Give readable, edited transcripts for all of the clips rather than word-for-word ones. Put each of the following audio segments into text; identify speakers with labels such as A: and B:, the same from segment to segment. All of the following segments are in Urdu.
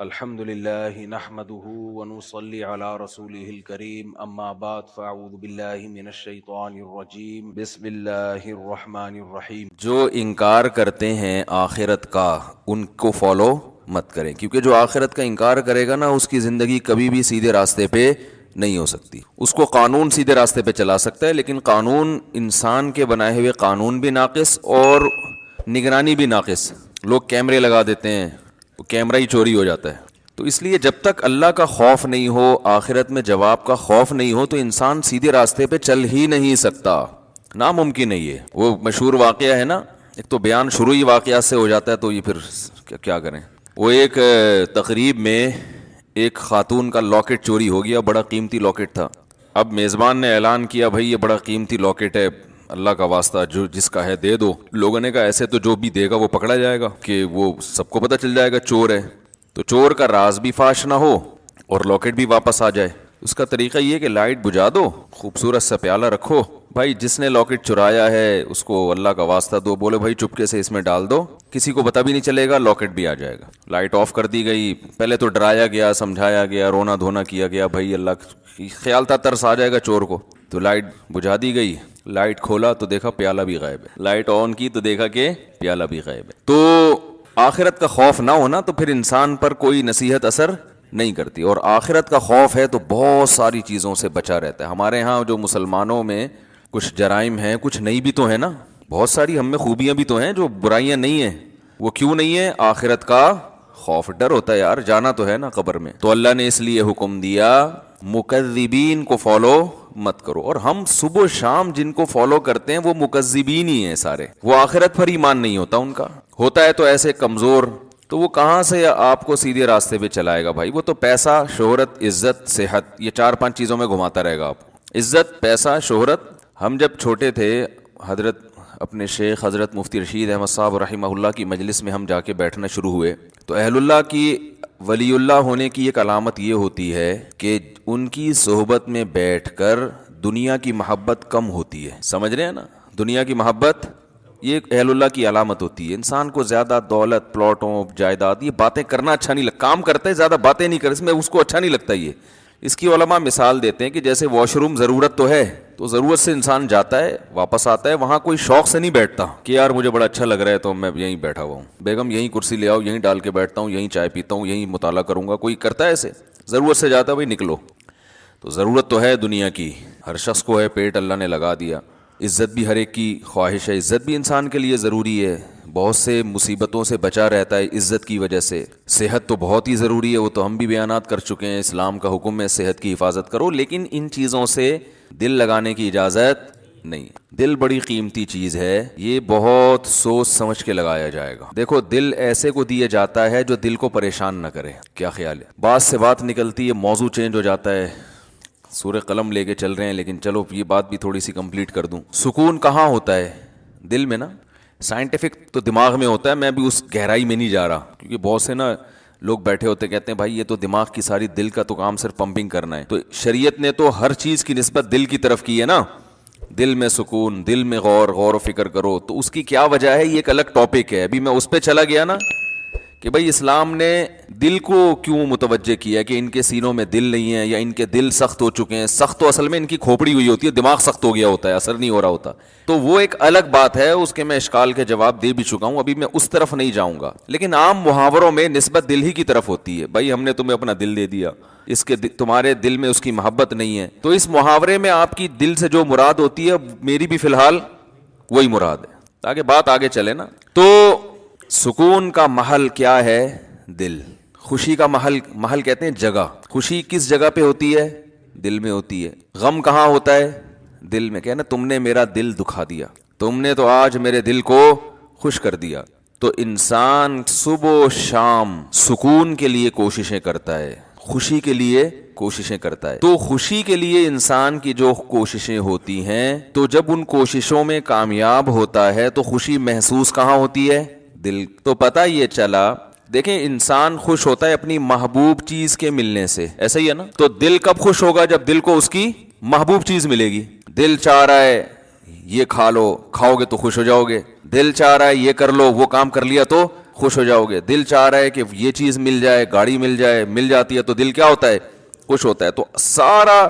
A: الحمد لله نحمده ونصلي على رسوله الكريم اما بعد فاعوذ بالله من الشیطان الرجیم بسم اللہ الرحمن الرحیم۔ جو انکار کرتے ہیں آخرت کا ان کو فالو مت کریں، کیونکہ جو آخرت کا انکار کرے گا نا اس کی زندگی کبھی بھی سیدھے راستے پہ نہیں ہو سکتی۔ اس کو قانون سیدھے راستے پہ چلا سکتا ہے، لیکن قانون انسان کے بنائے ہوئے قانون بھی ناقص اور نگرانی بھی ناقص۔ لوگ کیمرے لگا دیتے ہیں، تو کیمرہ ہی چوری ہو جاتا ہے۔ تو اس لیے جب تک اللہ کا خوف نہیں ہو، آخرت میں جواب کا خوف نہیں ہو، تو انسان سیدھے راستے پہ چل ہی نہیں سکتا، ناممکن ہے یہ۔ وہ مشہور واقعہ ہے نا، ایک تو بیان شروع ہی واقعات سے ہو جاتا ہے، تو یہ پھر کیا کریں۔ وہ ایک تقریب میں ایک خاتون کا لاکٹ چوری ہو گیا، بڑا قیمتی لاکٹ تھا۔ اب میزبان نے اعلان کیا بھائی یہ بڑا قیمتی لاکٹ ہے، اللہ کا واسطہ جو جس کا ہے دے دو۔ لوگوں نے کہا ایسے تو جو بھی دے گا وہ پکڑا جائے گا، کہ وہ سب کو پتہ چل جائے گا چور ہے، تو چور کا راز بھی فاش نہ ہو اور لاکٹ بھی واپس آ جائے۔ اس کا طریقہ یہ کہ لائٹ بجھا دو، خوبصورت سا پیالہ رکھو، بھائی جس نے لاکٹ چرایا ہے اس کو اللہ کا واسطہ دو، بولے بھائی چپکے سے اس میں ڈال دو، کسی کو پتہ بھی نہیں چلے گا، لاکٹ بھی آ جائے گا۔ لائٹ آف کر دی گئی، پہلے تو ڈرایا گیا، سمجھایا گیا، رونا دھونا کیا گیا، بھائی اللہ خیال تھا ترس آ جائے گا چور کو، تو لائٹ بجھا دی گئی۔ لائٹ کھولا تو دیکھا پیالہ بھی غائب ہے، لائٹ آن کی تو دیکھا کہ پیالہ بھی غائب ہے۔ تو آخرت کا خوف نہ ہونا تو پھر انسان پر کوئی نصیحت اثر نہیں کرتی، اور آخرت کا خوف ہے تو بہت ساری چیزوں سے بچا رہتا ہے۔ ہمارے ہاں جو مسلمانوں میں کچھ جرائم ہیں، کچھ نہیں بھی تو ہیں نا، بہت ساری ہم میں خوبیاں بھی تو ہیں، جو برائیاں نہیں ہیں۔ وہ کیوں نہیں ہے؟ آخرت کا خوف، ڈر ہوتا ہے یار، جانا تو ہے نا قبر میں۔ تو اللہ نے اس لیے حکم دیا مکذبین کو فالو مت کرو، اور ہم صبح و شام جن کو فالو کرتے ہیں وہ مکذبین ہی ہیں سارے۔ وہ آخرت پر ایمان نہیں ہوتا ان کا، ہوتا ہے تو ایسے کمزور، تو وہ کہاں سے آپ کو سیدھے راستے پہ چلائے گا بھائی؟ وہ تو پیسہ، شہرت، عزت، صحت، یہ 4-5 چیزوں میں گھماتا رہے گا آپ کو۔ عزت، پیسہ، شہرت۔ ہم جب چھوٹے تھے، حضرت اپنے شیخ حضرت مفتی رشید احمد صاحب رحمہ اللہ کی مجلس میں ہم جا کے بیٹھنا شروع ہوئے، تو اہل اللہ کی، ولی اللہ ہونے کی ایک علامت یہ ہوتی ہے کہ ان کی صحبت میں بیٹھ کر دنیا کی محبت کم ہوتی ہے۔ سمجھ رہے ہیں نا؟ دنیا کی محبت یہ اہل اللہ کی علامت ہوتی ہے۔ انسان کو زیادہ دولت، پلاٹوں، جائیداد، یہ باتیں کرنا اچھا نہیں لگتا۔ کام کرتے زیادہ باتیں نہیں کرتے، اس میں اس کو اچھا نہیں لگتا یہ۔ اس کی علماء مثال دیتے ہیں کہ جیسے واش روم ضرورت تو ہے، تو ضرورت سے انسان جاتا ہے واپس آتا ہے، وہاں کوئی شوق سے نہیں بیٹھتا کہ یار مجھے بڑا اچھا لگ رہا ہے تو میں یہیں بیٹھا ہوا ہوں، بیگم یہیں کرسی لے آؤ، یہیں ڈال کے بیٹھتا ہوں، یہیں چائے پیتا ہوں، یہیں مطالعہ کروں گا۔ کوئی کرتا ہے ایسے؟ ضرورت سے جاتا ہے بھائی نکلو۔ تو ضرورت تو ہے دنیا کی، ہر شخص کو ہے، پیٹ اللہ نے لگا دیا۔ عزت بھی ہر ایک کی خواہش ہے، عزت بھی انسان کے لیے ضروری ہے، بہت سے مصیبتوں سے بچا رہتا ہے عزت کی وجہ سے۔ صحت تو بہت ہی ضروری ہے، وہ تو ہم بھی بیانات کر چکے ہیں، اسلام کا حکم ہے صحت کی حفاظت کرو، لیکن ان چیزوں سے دل لگانے کی اجازت نہیں۔ دل بڑی قیمتی چیز ہے، یہ بہت سوچ سمجھ کے لگایا جائے گا۔ دیکھو دل ایسے کو دیا جاتا ہے جو دل کو پریشان نہ کرے۔ کیا خیال ہے؟ بات سے بات نکلتی ہے، موضوع چینج ہو جاتا ہے، سورہ قلم لے کے چل رہے ہیں، لیکن چلو یہ بات بھی تھوڑی سی کمپلیٹ کر دوں۔ سکون کہاں ہوتا ہے؟ دل میں نا۔ سائنٹیفک تو دماغ میں ہوتا ہے، میں بھی اس گہرائی میں نہیں جا رہا، کیونکہ بہت سے نا لوگ بیٹھے ہوتے کہتے ہیں بھائی یہ تو دماغ کی ساری، دل کا تو کام صرف پمپنگ کرنا ہے۔ تو شریعت نے تو ہر چیز کی نسبت دل کی طرف کی ہے نا، دل میں سکون، دل میں غور و فکر کرو، تو اس کی کیا وجہ ہے یہ ایک الگ ٹاپک ہے۔ ابھی میں اس پہ چلا گیا نا کہ بھائی اسلام نے دل کو کیوں متوجہ کیا کہ ان کے سینوں میں دل نہیں ہے، یا ان کے دل سخت ہو چکے ہیں۔ سخت تو اصل میں ان کی کھوپڑی ہوئی ہوتی ہے، دماغ سخت ہو گیا ہوتا ہے، اثر نہیں ہو رہا ہوتا، تو وہ ایک الگ بات ہے، اس کے میں اشکال کے جواب دے بھی چکا ہوں، ابھی میں اس طرف نہیں جاؤں گا۔ لیکن عام محاوروں میں نسبت دل ہی کی طرف ہوتی ہے، بھائی ہم نے تمہیں اپنا دل دے دیا، اس کے تمہارے دل میں اس کی محبت نہیں ہے، تو اس محاورے میں آپ کی دل سے جو مراد ہوتی ہے میری بھی فی الحال وہی مراد ہے، تاکہ بات آگے چلے نا۔ تو سکون کا محل کیا ہے؟ دل۔ خوشی کا محل کہتے ہیں جگہ۔ خوشی کس جگہ پہ ہوتی ہے؟ دل میں ہوتی ہے۔ غم کہاں ہوتا ہے؟ دل میں۔ کہنا تم نے میرا دل دکھا دیا، تم نے تو آج میرے دل کو خوش کر دیا۔ تو انسان صبح و شام سکون کے لیے کوششیں کرتا ہے، خوشی کے لیے کوششیں کرتا ہے۔ تو خوشی کے لیے انسان کی جو کوششیں ہوتی ہیں، تو جب ان کوششوں میں کامیاب ہوتا ہے تو خوشی محسوس کہاں ہوتی ہے؟ دل۔ تو پتہ یہ چلا، دیکھیں انسان خوش ہوتا ہے اپنی محبوب چیز کے ملنے سے، ایسا ہی ہے نا؟ تو دل کب خوش ہوگا؟ جب دل کو اس کی محبوب چیز ملے گی۔ دل چاہ رہا ہے یہ کھا لو، کھاؤ گے تو خوش ہو جاؤ گے۔ دل چاہ رہا ہے یہ کر لو، وہ کام کر لیا تو خوش ہو جاؤ گے. دل چاہ رہا ہے کہ یہ چیز مل جائے, گاڑی مل جائے, مل جاتی ہے تو دل کیا ہوتا ہے, خوش ہوتا ہے. تو سارا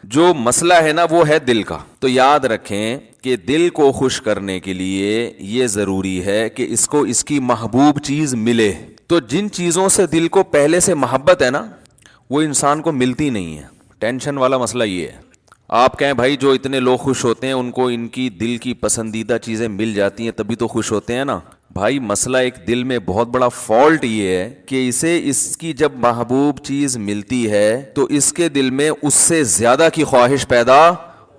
A: جو مسئلہ ہے نا وہ ہے دل کا. تو یاد رکھیں کہ دل کو خوش کرنے کے لیے یہ ضروری ہے کہ اس کو اس کی محبوب چیز ملے. تو جن چیزوں سے دل کو پہلے سے محبت ہے نا وہ انسان کو ملتی نہیں ہے. ٹینشن والا مسئلہ یہ ہے. آپ کہیں بھائی جو اتنے لوگ خوش ہوتے ہیں ان کو ان کی دل کی پسندیدہ چیزیں مل جاتی ہیں تبھی تو خوش ہوتے ہیں نا. بھائی مسئلہ ایک دل میں بہت بڑا فالٹ یہ ہے کہ اسے اس کی جب محبوب چیز ملتی ہے تو اس کے دل میں اس سے زیادہ کی خواہش پیدا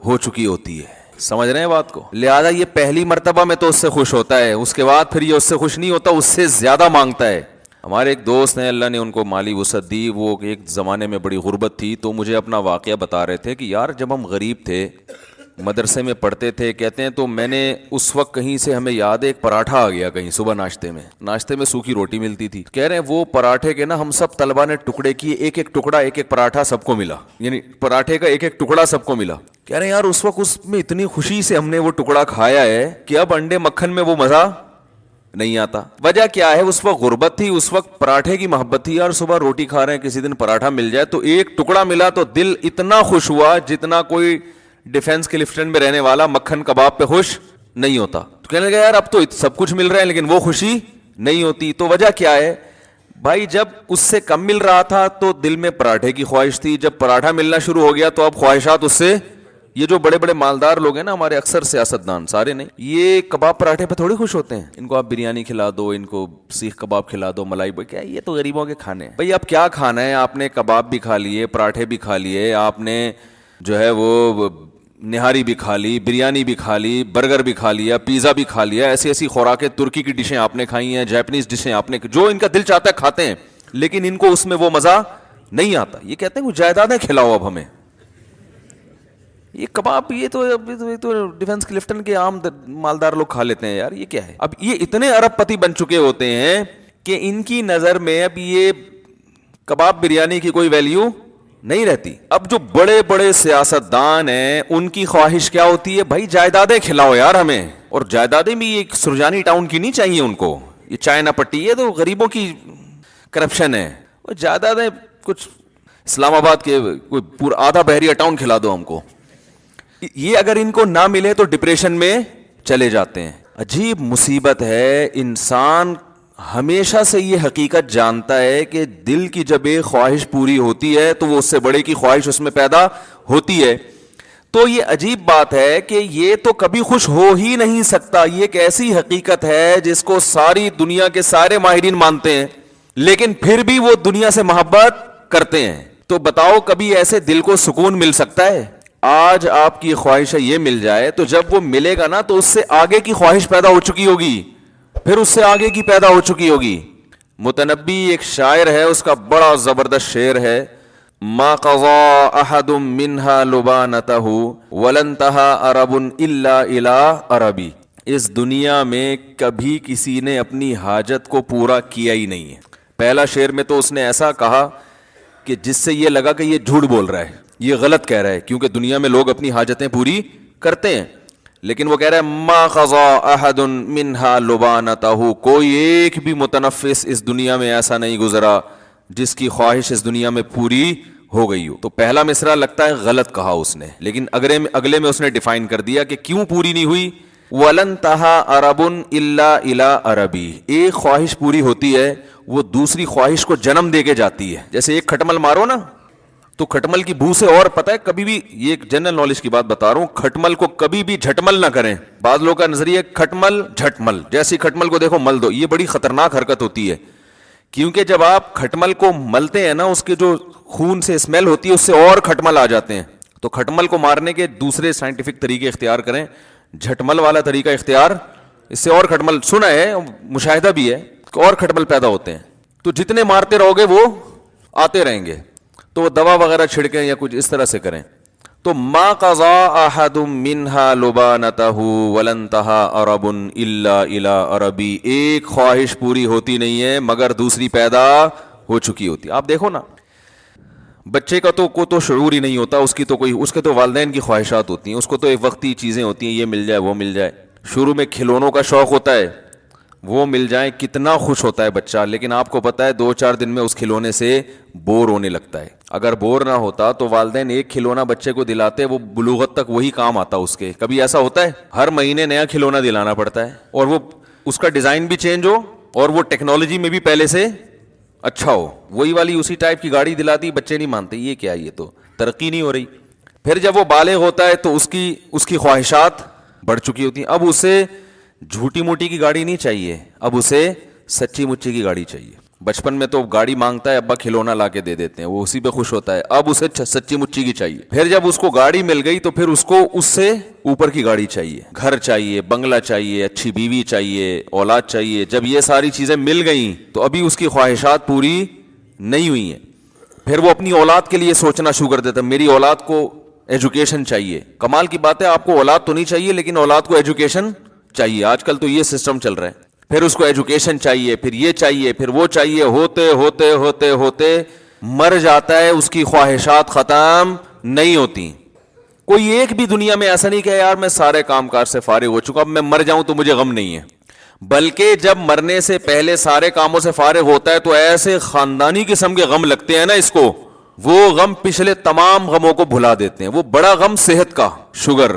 A: ہو چکی ہوتی ہے. سمجھ رہے ہیں بات کو؟ لہذا یہ پہلی مرتبہ میں تو اس سے خوش ہوتا ہے, اس کے بعد پھر یہ اس سے خوش نہیں ہوتا, اس سے زیادہ مانگتا ہے. ہمارے ایک دوست ہیں, اللہ نے ان کو مالی وسعت دی, وہ ایک زمانے میں بڑی غربت تھی, تو مجھے اپنا واقعہ بتا رہے تھے کہ یار جب ہم غریب تھے, مدرسے میں پڑھتے تھے, کہتے ہیں تو میں نے اس وقت کہیں سے ہمیں یاد ہے ایک پراٹھا آ گیا کہیں صبح ناشتے میں سوکھی روٹی ملتی تھی. کہہ رہے ہیں وہ پراٹھے کے نا ہم سب طلبا نے ٹکڑے کیے, ایک ایک ٹکڑا, ایک ایک پراٹھا سب کو ملا, یعنی پراٹھے کا ایک ایک ٹکڑا سب کو ملا. کہہ رہے ہیں یار اس وقت اس میں اتنی خوشی سے ہم نے وہ ٹکڑا کھایا ہے کہ اب انڈے مکھن میں وہ مزہ نہیں آتا. وجہ کیا ہے؟ اس وقت غربت تھی, اس وقت پراٹھے کی محبت تھی. اور صبح روٹی کھا رہے ہیں, کسی دن پراٹھا مل جائے تو ایک ٹکڑا ملا تو دل اتنا خوش ہوا جتنا کوئی ڈیفنس کلفٹن میں رہنے والا مکھن کباب پہ خوش نہیں ہوتا. تو کہنے لگا یار اب تو سب کچھ مل رہا ہے لیکن وہ خوشی نہیں ہوتی. تو وجہ کیا ہے بھائی؟ جب اس سے کم مل رہا تھا تو دل میں پراٹھے کی خواہش تھی, جب پراٹھا ملنا شروع ہو گیا تو اب خواہشات اس سے. یہ جو بڑے بڑے مالدار لوگ ہیں نا ہمارے, اکثر سیاستدان, سارے نہیں, یہ کباب پراٹھے پہ تھوڑی خوش ہوتے ہیں. ان کو آپ بریانی کھلا دو, ان کو سیخ کباب کھلا دو, ملائی کیا یہ تو غریبوں کے کھانے ہیں. بھائی اب کیا کھانا ہے؟ آپ نے کباب بھی کھا لیے, پراٹھے بھی کھا لیے, آپ نے جو ہے وہ نہاری بھی کھا لی, بریانی بھی کھا لی, برگر بھی کھا لیا, پیزا بھی کھا لیا, ایسی ایسی خوراکیں, ترکی کی ڈشیں آپ نے کھائی ہیں, جاپنیز ڈشیں آپ نے, جو ان کا دل چاہتا ہے کھاتے ہیں, لیکن ان کو اس میں وہ مزہ نہیں آتا. یہ کہتے ہیں وہ جائیدادیں کھلاؤ اب ہمیں. یہ کباب یہ تو ڈیفنس کلفٹن کے عام مالدار لوگ کھا لیتے ہیں یار, یہ کیا ہے؟ اب یہ اتنے ارب پتی بن چکے ہوتے ہیں کہ ان کی نظر میں اب یہ کباب بریانی کی کوئی ویلیو نہیں رہتی. اب جو بڑے بڑے سیاستدان ہیں ان کی خواہش کیا ہوتی ہے؟ بھائی جائیدادیں کھلاؤ یار ہمیں. اور جائیدادیں بھی یہ سرجانی ٹاؤن کی نہیں چاہیے ان کو, یہ چائنا پٹی ہے تو غریبوں کی کرپشن ہے. وہ جائیدادیں کچھ اسلام آباد کے کوئی پورا آدھا بحریہ ٹاؤن کھلا دو ہم کو. یہ اگر ان کو نہ ملے تو ڈپریشن میں چلے جاتے ہیں. عجیب مصیبت ہے. انسان ہمیشہ سے یہ حقیقت جانتا ہے کہ دل کی جب ایک خواہش پوری ہوتی ہے تو وہ اس سے بڑے کی خواہش اس میں پیدا ہوتی ہے. تو یہ عجیب بات ہے کہ یہ تو کبھی خوش ہو ہی نہیں سکتا. یہ ایک ایسی حقیقت ہے جس کو ساری دنیا کے سارے ماہرین مانتے ہیں, لیکن پھر بھی وہ دنیا سے محبت کرتے ہیں. تو بتاؤ کبھی ایسے دل کو سکون مل سکتا ہے؟ آج آپ کی خواہش ہے یہ مل جائے, تو جب وہ ملے گا نا تو اس سے آگے کی خواہش پیدا ہو چکی ہوگی, پھر اس سے آگے کی پیدا ہو چکی ہوگی. متنبی ایک شاعر ہے, اس کا بڑا زبردست شعر ہے, ما قضا احد منها لبانته ولنتہا عرب الا الى عربی. اس دنیا میں کبھی کسی نے اپنی حاجت کو پورا کیا ہی نہیں ہے. پہلا شعر میں تو اس نے ایسا کہا کہ جس سے یہ لگا کہ یہ جھوٹ بول رہا ہے, یہ غلط کہہ رہا ہے, کیونکہ دنیا میں لوگ اپنی حاجتیں پوری کرتے ہیں. لیکن وہ کہہ رہا ہے ما قضا احد منها لبانته, کوئی ایک بھی متنفس اس دنیا میں ایسا نہیں گزرا جس کی خواہش اس دنیا میں پوری ہو گئی ہو. تو پہلا مصرع لگتا ہے غلط کہا اس نے, لیکن اگلے میں اس نے ڈیفائن کر دیا کہ کیوں پوری نہیں ہوئی. وَلَنْتَهَا عَرَبٌ إِلَّا إِلَىٰ عَرَبِي. ایک خواہش پوری ہوتی ہے وہ دوسری خواہش کو جنم دے کے جاتی ہے. جیسے ایک کھٹمل مارو نا تو کھٹمل کی بو سے, اور پتہ ہے کبھی بھی, یہ ایک جنرل نالج کی بات بتا رہا ہوں, کھٹمل کو کبھی بھی جھٹمل نہ کریں. بعض لوگوں کا نظریہ کھٹمل جھٹمل, جیسی کھٹمل کو دیکھو مل دو. یہ بڑی خطرناک حرکت ہوتی ہے, کیونکہ جب آپ کھٹمل کو ملتے ہیں نا اس کے جو خون سے اسمیل ہوتی ہے اس سے اور کھٹمل آ جاتے ہیں. تو کھٹمل کو مارنے کے دوسرے سائنٹیفک طریقے اختیار کریں, جھٹمل والا طریقہ اختیار, اس سے اور کھٹمل, سنا ہے مشاہدہ بھی ہے کہ اور کھٹمل پیدا ہوتے ہیں. تو جتنے مارتے رہو گے وہ آتے رہیں گے. تو وہ دوا وغیرہ چھڑکیں یا کچھ اس طرح سے کریں. تو ما قضا احد منها لبانته ولنتها عرب الا الى عربی. ایک خواہش پوری ہوتی نہیں ہے مگر دوسری پیدا ہو چکی ہوتی. آپ دیکھو نا بچے کا تو شعور ہی نہیں ہوتا, اس کی تو کوئی, اس کے تو والدین کی خواہشات ہوتی ہیں, اس کو تو ایک وقتی چیزیں ہوتی ہیں, یہ مل جائے وہ مل جائے. شروع میں کھلونوں کا شوق ہوتا ہے, وہ مل جائیں کتنا خوش ہوتا ہے بچہ, لیکن آپ کو پتا ہے 2-4 دن میں اس کھلونے سے بور ہونے لگتا ہے. اگر بور نہ ہوتا تو والدین ایک کھلونا بچے کو دلاتے, وہ بلوغت تک وہی کام آتا اس کے. کبھی ایسا ہوتا ہے ہر مہینے نیا کھلونا دلانا پڑتا ہے, اور وہ اس کا ڈیزائن بھی چینج ہو اور وہ ٹیکنالوجی میں بھی پہلے سے اچھا ہو. وہی والی اسی ٹائپ کی گاڑی دلاتی, بچے نہیں مانتے, یہ کیا, یہ تو ترقی نہیں ہو رہی. پھر جب وہ بالغ ہوتا ہے تو اس کی خواہشات بڑھ چکی ہوتی ہیں. اب اسے جھوٹی موٹی کی گاڑی نہیں چاہیے, اب اسے سچی مچی کی گاڑی چاہیے. بچپن میں تو گاڑی مانگتا ہے, ابا کھلونا لا کے دے دیتے ہیں, وہ اسی پہ خوش ہوتا ہے. اب اسے سچی مچی کی چاہیے. پھر جب اس کو گاڑی مل گئی تو پھر اس کو اس سے اوپر کی گاڑی چاہیے, گھر چاہیے, بنگلہ چاہیے, اچھی بیوی چاہیے, اولاد چاہیے. جب یہ ساری چیزیں مل گئیں تو ابھی اس کی خواہشات پوری نہیں ہوئی ہیں. پھر وہ اپنی اولاد کے لیے سوچنا شروع کر دیتا ہے, میری اولاد کو ایجوکیشن چاہیے. کمال کی بات ہے, آپ کو اولاد تو نہیں چاہیے لیکن اولاد کو ایجوکیشن چاہیے. آج کل تو یہ سسٹم چل رہا ہے. پھر اس کو ایجوکیشن چاہیے, پھر یہ چاہیے, پھر وہ چاہیے. ہوتے ہوتے ہوتے ہوتے مر جاتا ہے, اس کی خواہشات ختم نہیں ہوتی. کوئی ایک بھی دنیا میں ایسا نہیں کہ یار میں سارے کام کاج سے فارغ ہو چکا, اب میں مر جاؤں تو مجھے غم نہیں ہے. بلکہ جب مرنے سے پہلے سارے کاموں سے فارغ ہوتا ہے تو ایسے خاندانی قسم کے غم لگتے ہیں نا اس کو, وہ غم پچھلے تمام غموں کو بھلا دیتے ہیں. وہ بڑا غم صحت کا, شوگر,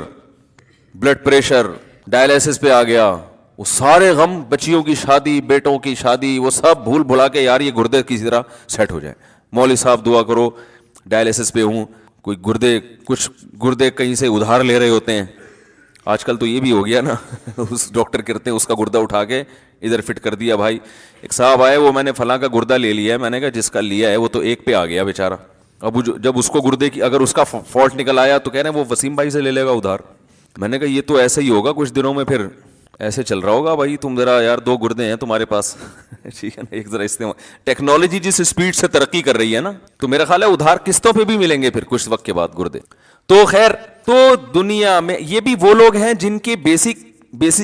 A: بلڈ پریشر, ڈائلیسس پہ آ گیا, وہ سارے غم, بچیوں کی شادی, بیٹوں کی شادی, وہ سب بھول بھلا کے یار یہ گردے کسی طرح سیٹ ہو جائیں. مولوی صاحب دعا کرو, ڈائلیسس پہ ہوں, کوئی کچھ گردے کہیں سے ادھار لے رہے ہوتے ہیں. آج کل تو یہ بھی ہو گیا نا, اس ڈاکٹر کرتے ہیں اس کا گردہ اٹھا کے ادھر فٹ کر دیا. بھائی ایک صاحب آئے, وہ میں نے فلاں کا گردہ لے لیا ہے. میں نے کہا جس کا لیا ہے وہ تو ایک پہ آ گیا بیچارہ. اب جب اس کو گردے کی اگر اس کا فالٹ نکل آیا تو کہہ رہے ہیں وہ وسیم بھائی سے لے لے گا ادھار. میں نے کہا یہ تو ایسا ہی ہوگا کچھ دنوں میں, پھر ایسے چل رہا ہوگا. بھائی تم ذرا یار 2 گردے ہیں تمہارے پاس, ٹھیک ہے نا, ایک ذرا استعمال. ٹیکنالوجی جس اسپیڈ سے ترقی کر رہی ہے نا, تو میرا خیال ہے ادھار قسطوں پہ بھی ملیں گے پھر کچھ وقت کے بعد گردے. تو خیر, تو دنیا میں یہ بھی وہ لوگ ہیں جن کے بیسک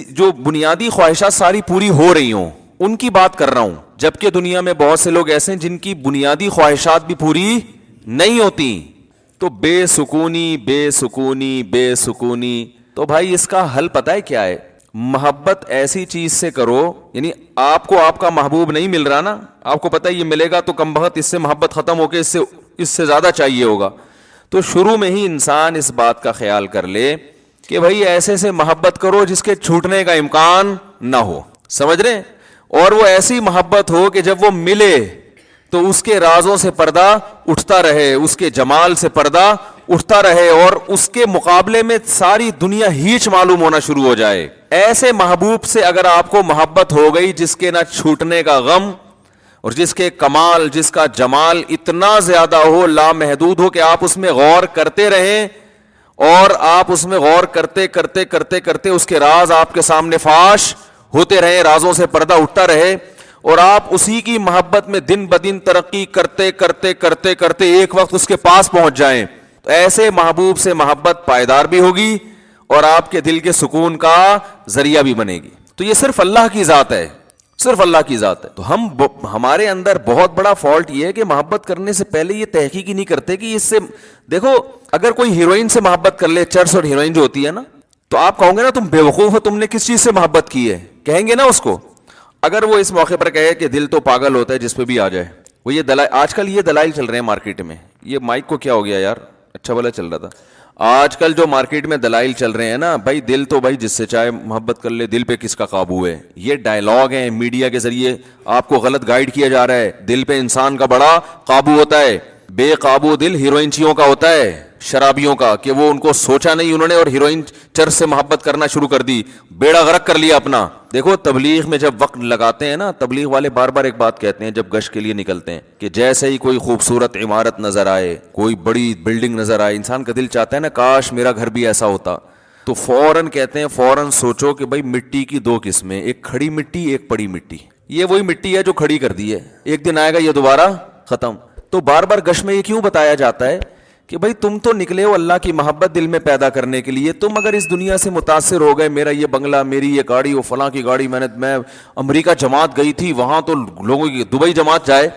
A: جو بنیادی خواہشات ساری پوری ہو رہی ہوں, ان کی بات کر رہا ہوں. جبکہ دنیا میں بہت سے لوگ ایسے ہیں جن کی بنیادی خواہشات بھی پوری نہیں ہوتی. تو بے سکونی بے سکونی بے سکونی. تو بھائی اس کا حل پتہ ہے کیا ہے؟ محبت ایسی چیز سے کرو, یعنی آپ کو آپ کا محبوب نہیں مل رہا نا, آپ کو پتہ ہے یہ ملے گا تو کم بخت اس سے محبت ختم ہو کے اس سے زیادہ چاہیے ہوگا. تو شروع میں ہی انسان اس بات کا خیال کر لے کہ بھائی ایسے سے محبت کرو جس کے چھوٹنے کا امکان نہ ہو, سمجھ رہے ہیں؟ اور وہ ایسی محبت ہو کہ جب وہ ملے تو اس کے رازوں سے پردہ اٹھتا رہے, اس کے جمال سے پردہ اٹھتا رہے, اور اس کے مقابلے میں ساری دنیا ہیچ معلوم ہونا شروع ہو جائے. ایسے محبوب سے اگر آپ کو محبت ہو گئی جس کے نہ چھوٹنے کا غم, اور جس کے کمال, جس کا جمال اتنا زیادہ ہو, لامحدود ہو, کہ آپ اس میں غور کرتے رہیں, اور آپ اس میں غور کرتے کرتے کرتے کرتے اس کے راز آپ کے سامنے فاش ہوتے رہیں, رازوں سے پردہ اٹھتا رہے, اور آپ اسی کی محبت میں دن بدن ترقی کرتے کرتے کرتے کرتے ایک وقت اس کے پاس پہنچ جائیں, تو ایسے محبوب سے محبت پائیدار بھی ہوگی اور آپ کے دل کے سکون کا ذریعہ بھی بنے گی. تو یہ صرف اللہ کی ذات ہے, صرف اللہ کی ذات ہے. تو ہمارے اندر بہت بڑا فالٹ یہ ہے کہ محبت کرنے سے پہلے یہ تحقیق ہی نہیں کرتے کہ اس سے, دیکھو اگر کوئی ہیروئن سے محبت کر لے, چرس اور ہیروئن جو ہوتی ہے نا, تو آپ کہو گے نا تم بیوقوف ہو, تم نے کس چیز سے محبت کی ہے, کہیں گے نا اس کو. اگر وہ اس موقع پر کہے کہ دل تو پاگل ہوتا ہے جس پہ بھی آ جائے, وہ یہ دلائل, آج کل یہ دلائل چل رہے ہیں مارکیٹ میں. یہ مائک کو کیا ہو گیا یار, اچھا بھلا چل رہا تھا. آج کل جو مارکیٹ میں دلائل چل رہے ہیں نا, بھائی دل تو بھائی جس سے چاہے محبت کر لے, دل پہ کس کا قابو ہے. یہ ڈائلاگ ہیں, میڈیا کے ذریعے آپ کو غلط گائیڈ کیا جا رہا ہے. دل پہ انسان کا بڑا قابو ہوتا ہے, بے قابو دل ہیروئنچیوں کا ہوتا ہے, شرابیوں کا, کہ وہ ان کو سوچا نہیں انہوں نے اور ہیروئن چرس سے محبت کرنا شروع کر دی, بیڑا غرق کر لیا اپنا. دیکھو تبلیغ میں جب وقت لگاتے ہیں نا, تبلیغ والے بار بار ایک بات کہتے ہیں جب گشت کے لیے نکلتے ہیں, کہ جیسے ہی کوئی خوبصورت عمارت نظر آئے, کوئی بڑی بلڈنگ نظر آئے, انسان کا دل چاہتا ہے نا کاش میرا گھر بھی ایسا ہوتا. تو فوراً کہتے ہیں, فوراً سوچو کہ بھائی مٹی کی 2 قسمیں, ایک کھڑی مٹی ایک پڑی مٹی. یہ وہی مٹی ہے جو کھڑی کر دی ہے, ایک دن آئے گا یہ دوبارہ ختم. تو بار بار گشت میں یہ کیوں بتایا جاتا ہے کہ بھائی تم تو نکلے ہو اللہ کی محبت دل میں پیدا کرنے کے لیے. تم اگر اس دنیا سے متاثر ہو گئے, میرا یہ بنگلہ, میری یہ گاڑی, وہ فلاں کی گاڑی, میں امریکہ جماعت گئی تھی, وہاں تو لوگوں کی, دبئی جماعت جائے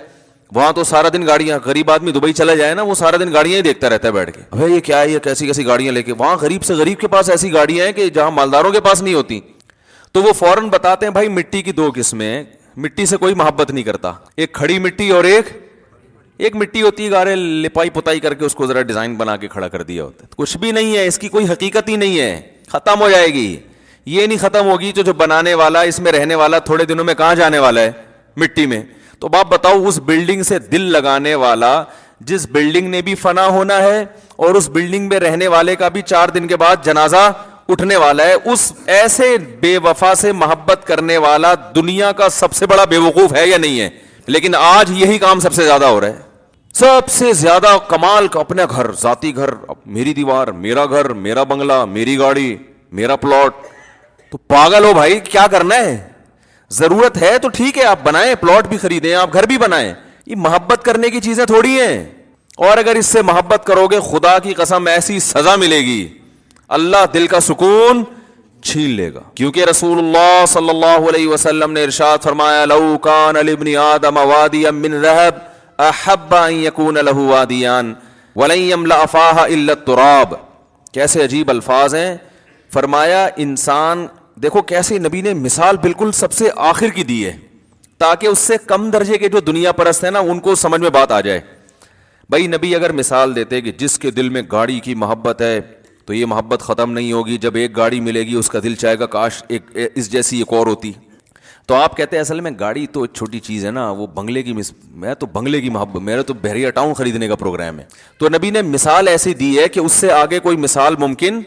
A: وہاں تو سارا دن گاڑیاں, غریب آدمی دبئی چلا جائے نا, وہ سارا دن گاڑیاں ہی دیکھتا رہتا ہے بیٹھ کے, بھائی یہ کیا ہے, یہ کیسی کیسی گاڑیاں لے کے. وہاں غریب سے غریب کے پاس ایسی گاڑیاں ہیں کہ جہاں مالداروں کے پاس نہیں ہوتی. تو وہ فوراً بتاتے ہیں بھائی مٹی کی دو قسمیں ہیں, مٹی سے کوئی محبت نہیں کرتا, ایک کھڑی مٹی اور ایک مٹی ہوتی ہے گارے لپائی پتائی کر کے اس کو ذرا ڈیزائن بنا کے کھڑا کر دیا ہوتا ہے, کچھ بھی نہیں ہے, اس کی کوئی حقیقت ہی نہیں ہے, ختم ہو جائے گی. یہ نہیں ختم ہوگی جو بنانے والا, اس میں رہنے والا تھوڑے دنوں میں کہاں جانے والا ہے, مٹی میں. تو باپ بتاؤ اس بلڈنگ سے دل لگانے والا, جس بلڈنگ نے بھی فنا ہونا ہے اور اس بلڈنگ میں رہنے والے کا بھی 4 دن کے بعد جنازہ اٹھنے والا ہے, اس ایسے بے وفا سے محبت کرنے والا دنیا کا سب سے بڑا بے وقوف ہے یا نہیں ہے؟ لیکن آج یہی کام سب سے زیادہ ہو رہا ہے. سب سے زیادہ کمال کا اپنا گھر, ذاتی گھر, میری دیوار, میرا گھر, میرا بنگلہ, میری گاڑی, میرا پلاٹ. تو پاگل ہو بھائی, کیا کرنا ہے؟ ضرورت ہے تو ٹھیک ہے آپ بنائیں, پلاٹ بھی خریدیں, آپ گھر بھی بنائیں, یہ محبت کرنے کی چیزیں تھوڑی ہیں. اور اگر اس سے محبت کرو گے خدا کی قسم ایسی سزا ملے گی, اللہ دل کا سکون چھین لے گا. کیونکہ رسول اللہ صلی اللہ علیہ وسلم نے ارشاد فرمایا, لو کان لابن آدم وادیا من ذهب احب ان یکون له وادیان ولن یملأ فاها الا التراب. کیسے عجیب الفاظ ہیں. فرمایا انسان, دیکھو کیسے نبی نے مثال بالکل سب سے آخر کی دی ہے تاکہ اس سے کم درجے کے جو دنیا پرست ہیں نا ان کو سمجھ میں بات آ جائے. بھائی نبی اگر مثال دیتے کہ جس کے دل میں گاڑی کی محبت ہے تو یہ محبت ختم نہیں ہوگی, جب ایک گاڑی ملے گی اس کا دل چاہے گا کاش اس جیسی ایک اور ہوتی. تو آپ کہتے ہیں اصل میں گاڑی تو چھوٹی چیز ہے نا, وہ بنگلے کی میں تو بنگلے کی محبت, میرا تو بحریہ ٹاؤن خریدنے کا پروگرام ہے. تو نبی نے مثال ایسی دی ہے کہ اس سے آگے کوئی مثال ممکن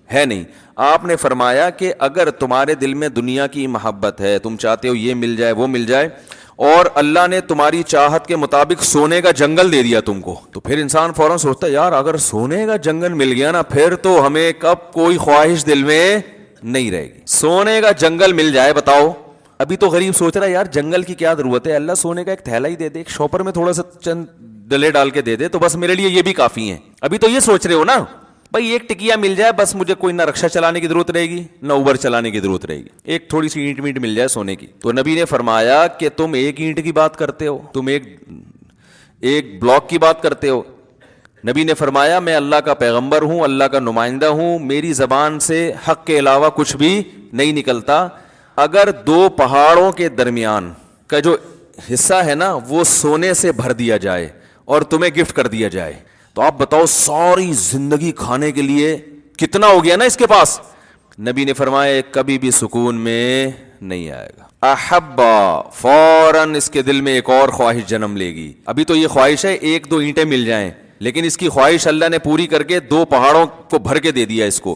A: ہے نہیں. آپ نے فرمایا کہ اگر تمہارے دل میں دنیا کی محبت ہے, تم چاہتے ہو یہ مل جائے وہ مل جائے, اور اللہ نے تمہاری چاہت کے مطابق سونے کا جنگل دے دیا تم کو, تو پھر انسان فوراً سوچتا ہے یار اگر سونے کا جنگل مل گیا نا پھر تو ہمیں کب کوئی خواہش دل میں نہیں رہے گی. سونے کا جنگل مل جائے, بتاؤ. ابھی تو غریب سوچ رہا ہے یار جنگل کی کیا ضرورت ہے, اللہ سونے کا ایک تھیلا ہی دے دے, ایک شاپر میں تھوڑا سا چند ڈلے ڈال کے دے دے تو بس میرے لیے یہ بھی کافی ہیں. ابھی تو یہ سوچ رہے ہو نا بھائی ایک ٹکیا مل جائے بس, مجھے کوئی نہ رکشا چلانے کی ضرورت رہے گی نہ اوبر چلانے کی ضرورت رہے گی, ایک تھوڑی سی اینٹ مینٹ مل جائے سونے کی. تو نبی نے فرمایا کہ تم ایک اینٹ کی بات کرتے ہو, تم ایک بلاک کی بات کرتے ہو. نبی نے فرمایا میں اللہ کا پیغمبر ہوں, اللہ کا نمائندہ ہوں, میری زبان سے حق کے علاوہ کچھ بھی نہیں نکلتا. اگر 2 پہاڑوں کے درمیان کا جو حصہ ہے نا وہ سونے سے بھر دیا جائے اور تمہیں گفٹ کر دیا جائے تو آپ بتاؤ ساری زندگی کھانے کے لیے کتنا ہو گیا نا اس کے پاس. نبی نے فرمایا کبھی بھی سکون میں نہیں آئے گا. احبا, فوراً اس کے دل میں ایک اور خواہش جنم لے گی. ابھی تو یہ خواہش ہے 1-2 اینٹیں مل جائیں, لیکن اس کی خواہش اللہ نے پوری کر کے 2 پہاڑوں کو بھر کے دے دیا اس کو.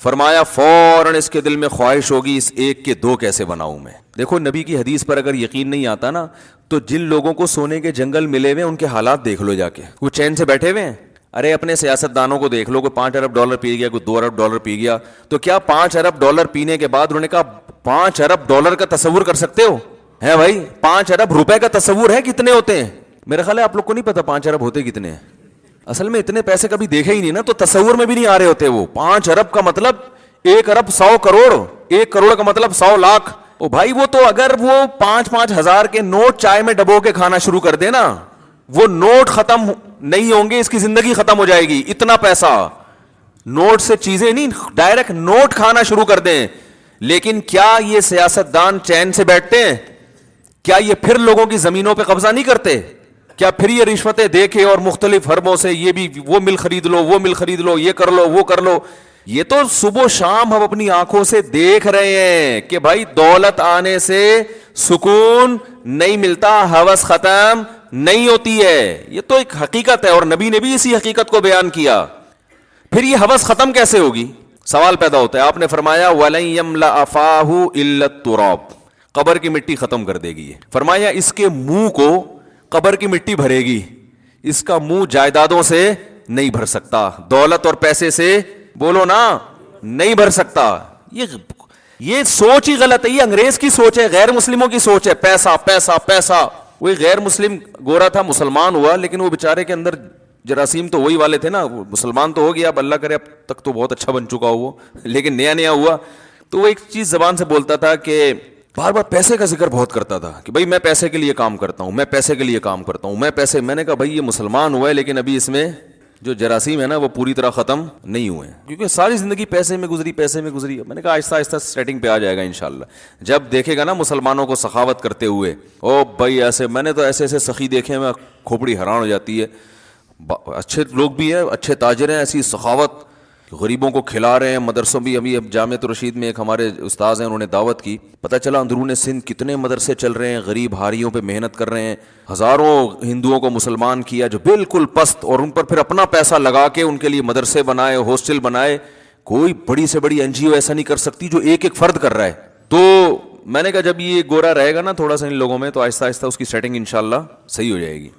A: فرمایا فوراً اس کے دل میں خواہش ہوگی اس ایک کے 2 کیسے بناؤں میں. دیکھو نبی کی حدیث پر اگر یقین نہیں آتا نا تو جن لوگوں کو سونے کے جنگل ملے ہوئے ان کے حالات دیکھ لو جا کے, وہ چین سے بیٹھے ہوئے ہیں. ارے اپنے سیاست دانوں کو دیکھ لو, کوئی $5 ارب پی گیا, کوئی $2 ارب پی گیا, تو کیا $5 ارب پینے کے بعد انہوں نے کہا $5 ارب کا تصور کر سکتے ہو؟ ہے بھائی $5 ارب روپے کا تصور ہے کتنے ہوتے ہیں؟ میرا خیال ہے آپ لوگ کو نہیں پتا 5 ارب ہوتے کتنے ہیں. اصل میں اتنے پیسے کبھی دیکھے ہی نہیں نا, تو تصور میں بھی نہیں آ رہے ہوتے. وہ 5 ارب کا مطلب 1 ارب 100 کروڑ, 1 کروڑ کا مطلب 100 لاکھ. او بھائی وہ تو اگر وہ 5-5 ہزار کے نوٹ چائے میں ڈبو کے کھانا شروع کر دے نا, وہ نوٹ ختم نہیں ہوں گے, اس کی زندگی ختم ہو جائے گی. اتنا پیسہ, نوٹ سے چیزیں نہیں, ڈائریکٹ نوٹ کھانا شروع کر دیں. لیکن کیا یہ سیاستدان چین سے بیٹھتے ہیں؟ کیا یہ پھر لوگوں کی زمینوں پہ قبضہ نہیں کرتے؟ کیا پھر یہ رشوتیں دے کے اور مختلف حربوں سے یہ بھی وہ مل خرید لو, وہ مل خرید لو, یہ کر لو, وہ کر لو. یہ تو صبح و شام ہم اپنی آنکھوں سے دیکھ رہے ہیں کہ بھائی دولت آنے سے سکون نہیں ملتا, ہوس ختم نہیں ہوتی ہے. یہ تو ایک حقیقت ہے اور نبی نے بھی اسی حقیقت کو بیان کیا. پھر یہ ہوس ختم کیسے ہوگی؟ سوال پیدا ہوتا ہے. آپ نے فرمایا وَلَن يَمْلَأَ فَاهُ إِلَّا التُّرَابُ, قبر کی مٹی ختم کر دے گی. فرمایا اس کے منہ کو قبر کی مٹی بھرے گی, اس کا منہ جائیدادوں سے نہیں بھر سکتا, دولت اور پیسے سے بولو نا نہیں بھر سکتا. یہ سوچ ہی غلط ہے, یہ انگریز کی سوچ ہے, غیر مسلموں کی سوچ ہے. پیسہ پیسہ پیسہ. وہی غیر مسلم گورا تھا, مسلمان ہوا, لیکن وہ بیچارے کے اندر جراثیم تو وہی والے تھے نا. مسلمان تو ہو گیا, اب اللہ کرے اب تک تو بہت اچھا بن چکا وہ, لیکن نیا نیا ہوا تو وہ ایک چیز زبان سے بولتا تھا کہ بار بار پیسے کا ذکر بہت کرتا تھا کہ بھائی میں پیسے کے لیے کام کرتا ہوں, میں پیسے کے لیے کام کرتا ہوں, میں پیسے. میں نے کہا بھائی یہ مسلمان ہوا ہے لیکن ابھی اس میں جو جراثیم ہے نا وہ پوری طرح ختم نہیں ہوئے ہیں, کیونکہ ساری زندگی پیسے میں گزری. میں نے کہا آہستہ آہستہ سیٹنگ پہ آ جائے گا انشاءاللہ. جب دیکھے گا نا مسلمانوں کو سخاوت کرتے ہوئے, او بھائی ایسے, میں نے تو ایسے ایسے سخی دیکھے ہیں, میں کھوپڑی حیران ہو جاتی ہے. اچھے لوگ بھی ہیں, اچھے تاجر ہیں, ایسی سخاوت, غریبوں کو کھلا رہے ہیں. مدرسوں بھی ابھی اب جامعۃ الرشید میں ایک ہمارے استاذ ہیں, انہوں نے دعوت کی, پتہ چلا اندرون سندھ کتنے مدرسے چل رہے ہیں, غریب ہاریوں پہ محنت کر رہے ہیں. ہزاروں ہندوؤں کو مسلمان کیا جو بالکل پست, اور ان پر پھر اپنا پیسہ لگا کے ان کے لیے مدرسے بنائے, ہاسٹل بنائے. کوئی بڑی سے بڑی این جی او ایسا نہیں کر سکتی جو ایک ایک فرد کر رہا ہے. تو میں نے کہا جب یہ گورا رہے گا نا تھوڑا سا ان لوگوں میں, تو آہستہ آہستہ اس کی سیٹنگ انشاءاللہ صحیح ہو جائے گی.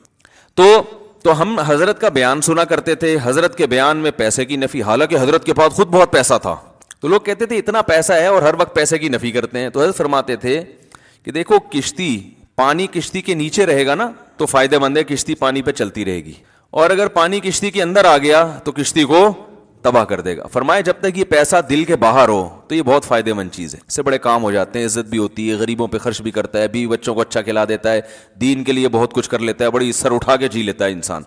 A: تو ہم حضرت کا بیان سنا کرتے تھے, حضرت کے بیان میں پیسے کی نفی, حالانکہ حضرت کے پاس خود بہت پیسہ تھا. تو لوگ کہتے تھے اتنا پیسہ ہے اور ہر وقت پیسے کی نفی کرتے ہیں. تو حضرت فرماتے تھے کہ دیکھو کشتی, پانی کشتی کے نیچے رہے گا نا تو فائدہ مند ہے, کشتی پانی پہ چلتی رہے گی, اور اگر پانی کشتی کے اندر آ گیا تو کشتی کو تباہ کر دے گا. فرمائے جب تک یہ پیسہ دل کے باہر ہو تو یہ بہت فائدہ مند چیز ہے, اس سے بڑے کام ہو جاتے ہیں, عزت بھی ہوتی ہے, غریبوں پہ خرچ بھی کرتا ہے, بیوی بچوں کو اچھا کھلا دیتا ہے, دین کے لیے بہت کچھ کر لیتا ہے, بڑی سر اٹھا کے جی لیتا ہے انسان.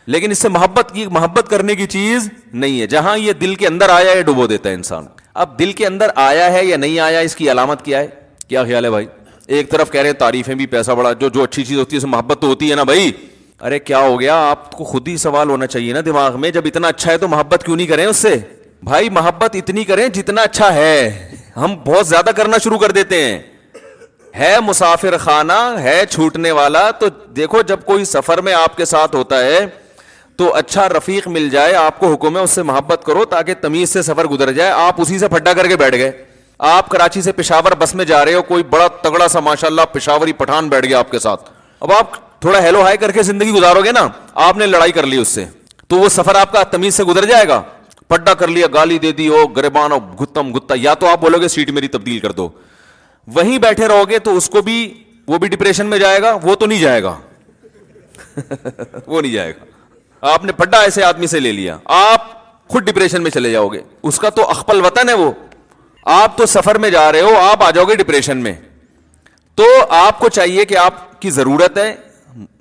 A: لیکن اس سے محبت کرنے کی چیز نہیں ہے. جہاں یہ دل کے اندر آیا ہے ڈبو دیتا ہے انسان. اب دل کے اندر آیا ہے یا نہیں آیا, اس کی علامت کیا ہے؟ کیا خیال ہے بھائی؟ ایک طرف کہہ رہے ہیں تعریفیں بھی, پیسہ بڑا, جو اچھی چیز ہوتی ہے اس میں محبت تو ہوتی ہے نا بھائی. ارے کیا ہو گیا, آپ کو خود ہی سوال ہونا چاہیے نا دماغ میں, جب اتنا اچھا ہے تو محبت کیوں نہیں کریں اس سے؟ بھائی محبت اتنی کریں جتنا اچھا ہے. ہم بہت زیادہ کرنا شروع کر دیتے ہیں. ہے مسافر خانہ ہے چھوٹنے والا, تو دیکھو جب کوئی سفر میں آپ کے ساتھ ہوتا ہے تو اچھا رفیق مل جائے, آپ کو حکم ہے اس سے محبت کرو تاکہ تمیز سے سفر گزر جائے. آپ اسی سے پھڈا کر کے بیٹھ گئے. آپ کراچی سے پشاور بس میں جا رہے ہو, کوئی بڑا تگڑا سا ماشاءاللہ پشاوری پٹھان بیٹھ گیا آپ کے ساتھ. اب آپ تھوڑا ہیلو ہائی کر کے زندگی گزارو گے نا, آپ نے لڑائی کر لی اس سے, تو وہ سفر آپ کا تمیز سے گزر جائے گا. پڈا کر لیا, گالی دے دی, او گریبان او گتم گتا, یا تو آپ بولو گے سیٹ میری تبدیل کر دو. وہیں بیٹھے رہو گے تو اس کو بھی, وہ بھی ڈپریشن میں جائے گا, وہ تو نہیں جائے گا وہ نہیں جائے گا. آپ نے پڈا ایسے آدمی سے لے لیا, آپ خود ڈپریشن میں چلے جاؤ گے. اس کا تو اخپل وطن ہے وہ, آپ تو سفر میں جا رہے ہو, آپ آ جاؤ گے ڈپریشن میں. تو آپ کو چاہیے کہ آپ کی ضرورت ہے,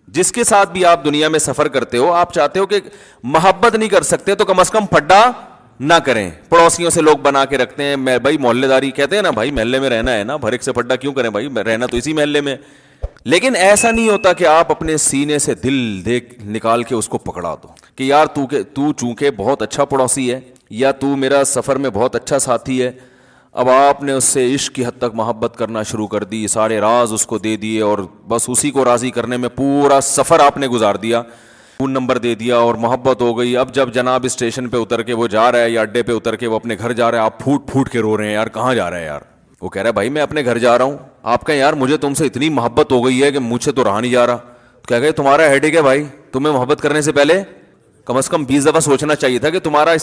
A: جس کے ساتھ بھی آپ دنیا میں سفر کرتے ہو, آپ چاہتے ہو کہ محبت نہیں کر سکتے تو کم از کم پھڈا نہ کریں. پڑوسیوں سے لوگ بنا کے رکھتے ہیں, میں بھائی محلے داری کہتے ہیں نا, بھائی محلے میں رہنا ہے نا, بھر ایک سے پھڈا کیوں کریں بھائی, رہنا تو اسی محلے میں. لیکن ایسا نہیں ہوتا کہ آپ اپنے سینے سے دل نکال کے اس کو پکڑا دو کہ یار تو چونکہ بہت اچھا پڑوسی ہے, یا تو میرا سفر میں بہت اچھا ساتھی ہے. اب آپ نے اس سے عشق کی حد تک محبت کرنا شروع کر دی, سارے راز اس کو دے دیے, اور بس اسی کو راضی کرنے میں پورا سفر آپ نے گزار دیا, فون نمبر دے دیا اور محبت ہو گئی. اب جب جناب اسٹیشن پہ اتر کے وہ جا رہا ہے, یا اڈے پہ اتر کے وہ اپنے گھر جا رہا ہے, آپ پھوٹ پھوٹ کے رو رہے ہیں, یار کہاں جا رہا ہے یار. وہ کہہ رہا ہے بھائی میں اپنے گھر جا رہا ہوں. آپ کہیں یار مجھے تم سے اتنی محبت ہو گئی ہے کہ مجھ سے تو رہا نہیں جا رہا. تو کہہ گئے تمہارا ہیڈک ہے بھائی, تمہیں محبت کرنے سے پہلے کم از کم 20 دفعہ سوچنا چاہیے تھا کہ تمہارا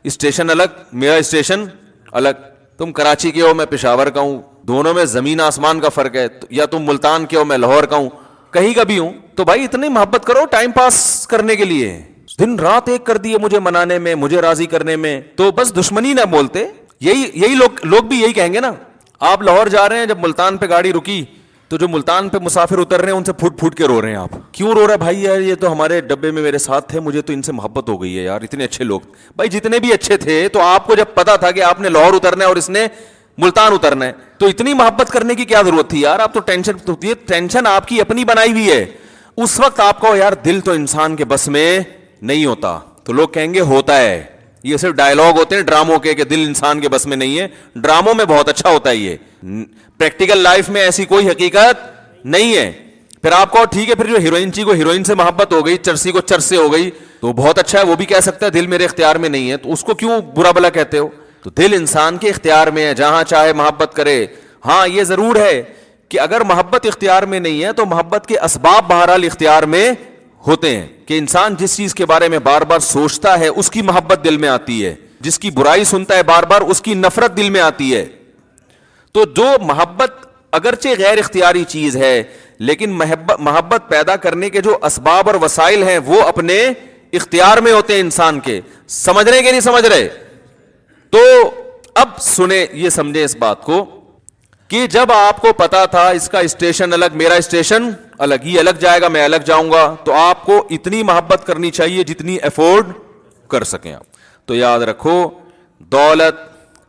A: اسٹیشن الگ, میرا اسٹیشن الگ. تم کراچی کے ہو, میں پشاور کا ہوں, دونوں میں زمین آسمان کا فرق ہے. یا تم ملتان کے ہو, میں لاہور کا ہوں, کہیں کا بھی ہوں. تو بھائی اتنی محبت کرو ٹائم پاس کرنے کے لیے, دن رات ایک کر دیے مجھے منانے میں, مجھے راضی کرنے میں, تو بس دشمنی نہ بولتے. یہی لوگ بھی یہی کہیں گے نا. آپ لاہور جا رہے ہیں, جب ملتان پہ گاڑی رکی تو جو ملتان پہ مسافر اتر رہے ہیں ان سے پھوٹ پھوٹ کے رو رہے ہیں. آپ کیوں رو رہے بھائی, یار یہ تو ہمارے ڈبے میں میرے ساتھ تھے, مجھے تو ان سے محبت ہو گئی ہے یار, اتنے اچھے لوگ. بھائی جتنے بھی اچھے تھے, تو آپ کو جب پتا تھا کہ آپ نے لاہور اترنا ہے اور اس نے ملتان اترنا ہے, تو اتنی محبت کرنے کی کیا ضرورت تھی یار. آپ تو ٹینشن آپ کی اپنی بنائی ہوئی ہے. اس وقت آپ کو یار دل تو انسان کے بس میں نہیں ہوتا. تو لوگ کہیں گے ہوتا ہے, یہ صرف ڈائلوگ ہوتے ہیں ڈراموں کے کہ دل انسان کے بس میں نہیں ہے. ڈراموں میں بہت اچھا ہوتا ہے, یہ پریکٹیکل لائف میں ایسی کوئی حقیقت نہیں ہے. پھر آپ کو ٹھیک ہے, پھر جو ہیروئن چی کو ہیروئن سے محبت ہو گئی, چرسی کو چرس سے ہو گئی, تو بہت اچھا ہے, وہ بھی کہہ سکتا ہے دل میرے اختیار میں نہیں ہے, تو اس کو کیوں برا بلا کہتے ہو. تو دل انسان کے اختیار میں ہے, جہاں چاہے محبت کرے. ہاں یہ ضرور ہے کہ اگر محبت اختیار میں نہیں ہے تو محبت کے اسباب بہرحال اختیار میں ہوتے ہیں, کہ انسان جس چیز کے بارے میں بار بار سوچتا ہے اس کی محبت دل میں آتی ہے, جس کی برائی سنتا ہے بار بار اس کی نفرت دل میں آتی ہے. تو جو محبت اگرچہ غیر اختیاری چیز ہے, لیکن محبت پیدا کرنے کے جو اسباب اور وسائل ہیں وہ اپنے اختیار میں ہوتے ہیں انسان کے. سمجھ رہے کہ نہیں سمجھ رہے؟ تو اب سنیں, یہ سمجھیں اس بات کو کہ جب آپ کو پتا تھا اس کا اسٹیشن الگ, میرا اسٹیشن الگ, یہ الگ جائے گا میں الگ جاؤں گا, تو آپ کو اتنی محبت کرنی چاہیے جتنی افورڈ کر سکیں آپ. تو یاد رکھو دولت,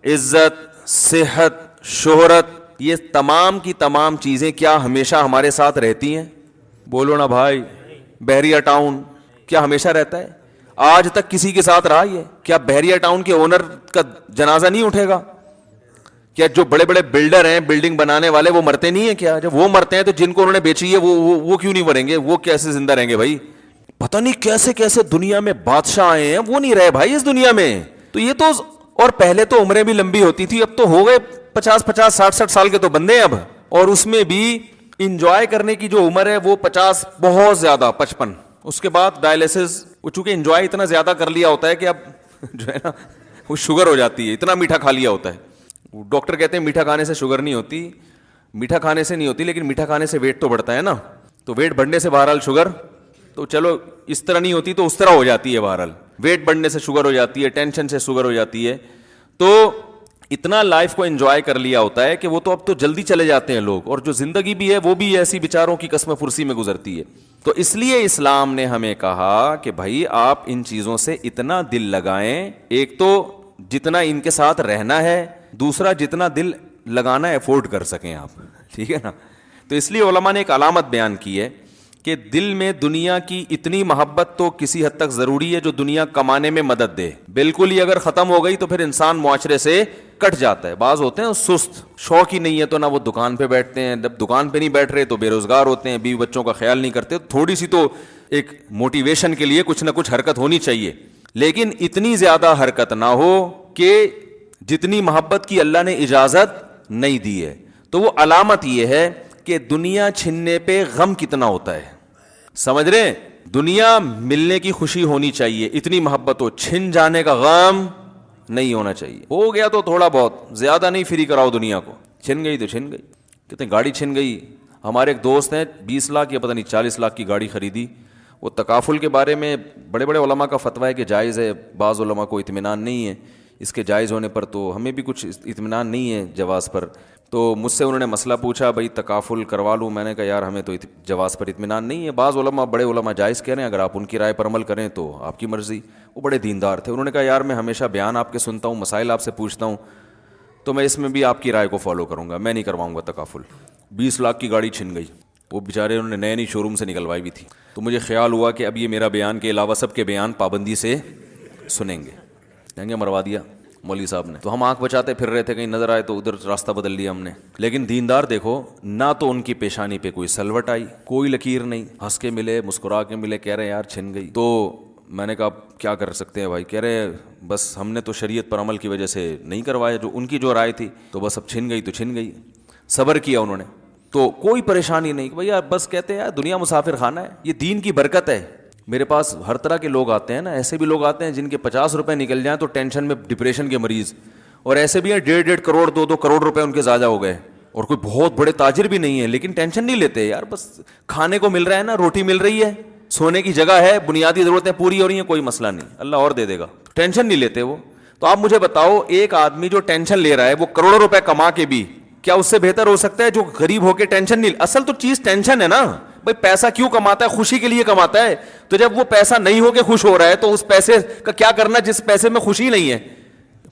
A: عزت, صحت, شہرت, یہ تمام کی تمام چیزیں کیا ہمیشہ ہمارے ساتھ رہتی ہیں؟ بولو نا بھائی. بحریہ ٹاؤن کیا ہمیشہ رہتا ہے؟ آج تک کسی کے ساتھ رہا یہ؟ کیا بحریہ ٹاؤن کے اونر کا جنازہ نہیں اٹھے گا؟ کیا جو بڑے بڑے بلڈر ہیں, بلڈنگ بنانے والے, وہ مرتے نہیں ہیں کیا؟ جب وہ مرتے ہیں تو جن کو انہوں نے بیچی ہے وہ کیوں نہیں مریں گے؟ وہ کیسے زندہ رہیں گے بھائی؟ پتہ نہیں کیسے کیسے دنیا میں بادشاہ آئے ہیں, وہ نہیں رہے بھائی اس دنیا میں. تو یہ تو, اور پہلے تو عمریں بھی لمبی ہوتی تھی, اب تو ہو گئے 50 60 سال کے تو بندے ہیں اب, اور اس میں بھی انجوائے کرنے کی جو عمر ہے وہ 50, بہت زیادہ 55. اس کے بعد ڈائلیسس, وہ چونکہ انجوائے اتنا زیادہ کر لیا ہوتا ہے کہ اب جو ہے نا وہ شوگر ہو جاتی ہے, اتنا میٹھا کھا لیا ہوتا ہے. ڈاکٹر کہتے ہیں میٹھا کھانے سے شوگر نہیں ہوتی, میٹھا کھانے سے نہیں ہوتی, لیکن میٹھا کھانے سے ویٹ تو بڑھتا ہے نا. تو ویٹ بڑھنے سے بہرحال شوگر, تو چلو اس طرح نہیں ہوتی تو اس طرح ہو جاتی ہے. بہرحال ویٹ بڑھنے سے شوگر ہو جاتی ہے, ٹینشن سے شوگر ہو جاتی ہے. تو اتنا لائف کو انجوائے کر لیا ہوتا ہے کہ وہ تو اب تو جلدی چلے جاتے ہیں لوگ, اور جو زندگی بھی ہے وہ بھی ایسی بیچاروں کی قسم فرسی میں گزرتی ہے. تو اس لیے اسلام نے ہمیں کہا کہ بھائی آپ ان چیزوں سے اتنا دل لگائیں, ایک تو جتنا ان کے ساتھ رہنا ہے, دوسرا جتنا دل لگانا افورڈ کر سکیں آپ, ٹھیک ہے نا. تو اس لیے علماء نے ایک علامت بیان کی ہے کہ دل میں دنیا کی اتنی محبت تو کسی حد تک ضروری ہے جو دنیا کمانے میں مدد دے. بالکل ہی اگر ختم ہو گئی تو پھر انسان معاشرے سے کٹ جاتا ہے. بعض ہوتے ہیں سست, شوق ہی نہیں ہے تو نہ وہ دکان پہ بیٹھتے ہیں, جب دکان پہ نہیں بیٹھ رہے تو بے روزگار ہوتے ہیں, بیوی بچوں کا خیال نہیں کرتے. تھوڑی سی تو ایک موٹیویشن کے لیے کچھ نہ کچھ حرکت ہونی چاہیے, لیکن اتنی زیادہ حرکت نہ ہو کہ جتنی محبت کی اللہ نے اجازت نہیں دی ہے. تو وہ علامت یہ ہے کہ دنیا چھننے پہ غم کتنا ہوتا ہے. سمجھ رہے؟ دنیا ملنے کی خوشی ہونی چاہیے, اتنی محبت ہو, چھن جانے کا غم نہیں ہونا چاہیے. ہو گیا تو تھوڑا بہت, زیادہ نہیں فری کراؤ دنیا کو. چھن گئی تو چھن گئی. کہتے ہیں گاڑی چھن گئی. ہمارے ایک دوست ہیں 20 لاکھ یا پتہ نہیں 40 لاکھ کی گاڑی خریدی. وہ تکافل کے بارے میں بڑے بڑے علماء کا فتویٰ ہے کہ جائز ہے, بعض علماء کو اطمینان نہیں ہے اس کے جائز ہونے پر, تو ہمیں بھی کچھ اطمینان نہیں ہے جواز پر. تو مجھ سے انہوں نے مسئلہ پوچھا, بھائی تکافل کروا لوں؟ میں نے کہا یار ہمیں تو جواز پر اطمینان نہیں ہے. بعض علماء, بڑے علماء جائز کہہ رہے ہیں, اگر آپ ان کی رائے پر عمل کریں تو آپ کی مرضی. وہ بڑے دیندار تھے. انہوں نے کہا یار میں ہمیشہ بیان آپ کے سنتا ہوں, مسائل آپ سے پوچھتا ہوں, تو میں اس میں بھی آپ کی رائے کو فالو کروں گا, میں نہیں کرواؤں گا تکافل. 20 لاکھ کی گاڑی چھن گئی. وہ بیچارے انہوں نے نئی شو روم سے نکلوائی بھی تھی. تو مجھے خیال ہوا کہ اب یہ میرا بیان کے علاوہ سب کے بیان پابندی سے سنیں گے, کہیں گے مروا دیا مولوی صاحب نے. تو ہم آنکھ بچاتے پھر رہے تھے, کہیں نظر آئے تو ادھر راستہ بدل لیا ہم نے. لیکن دیندار دیکھو, نہ تو ان کی پیشانی پہ کوئی سلوٹ آئی, کوئی لکیر نہیں, ہنس کے ملے, مسکرا کے ملے, کہہ رہے یار چھن گئی. تو میں نے کہا کیا کر سکتے ہیں بھائی؟ کہہ رہے بس ہم نے تو شریعت پر عمل کی وجہ سے نہیں کروایا, جو ان کی جو رائے تھی, تو بس اب چھن گئی تو چھن گئی. صبر کیا انہوں نے, تو کوئی پریشانی نہیں. بھائی بس کہتے ہیں یار دنیا مسافر خانہ ہے, یہ دین کی برکت ہے. میرے پاس ہر طرح کے لوگ آتے ہیں نا, ایسے بھی لوگ آتے ہیں جن کے 50 روپے نکل جائیں تو ٹینشن میں, ڈپریشن کے مریض, اور ایسے بھی ہیں 1.5 کروڑ 2 کروڑ روپے ان کے ضائع ہو گئے, اور کوئی بہت بڑے تاجر بھی نہیں ہے, لیکن ٹینشن نہیں لیتے. یار بس کھانے کو مل رہا ہے نا, روٹی مل رہی ہے, سونے کی جگہ ہے, بنیادی ضرورتیں پوری ہو رہی ہیں, کوئی مسئلہ نہیں, اللہ اور دے دے گا, ٹینشن نہیں لیتے وہ. تو آپ مجھے بتاؤ, ایک آدمی جو ٹینشن لے رہا ہے وہ کروڑوں روپے کما کے بھی, کیا اس سے بہتر ہو سکتا ہے جو غریب ہو کے ٹینشن نہیں؟ اصل تو چیز ٹینشن ہے نا بھائی. پیسہ کیوں کماتا ہے؟ خوشی کے لیے کماتا ہے. تو جب وہ پیسہ نہیں ہو کے خوش ہو رہا ہے تو اس پیسے کا کیا کرنا جس پیسے میں خوشی نہیں ہے؟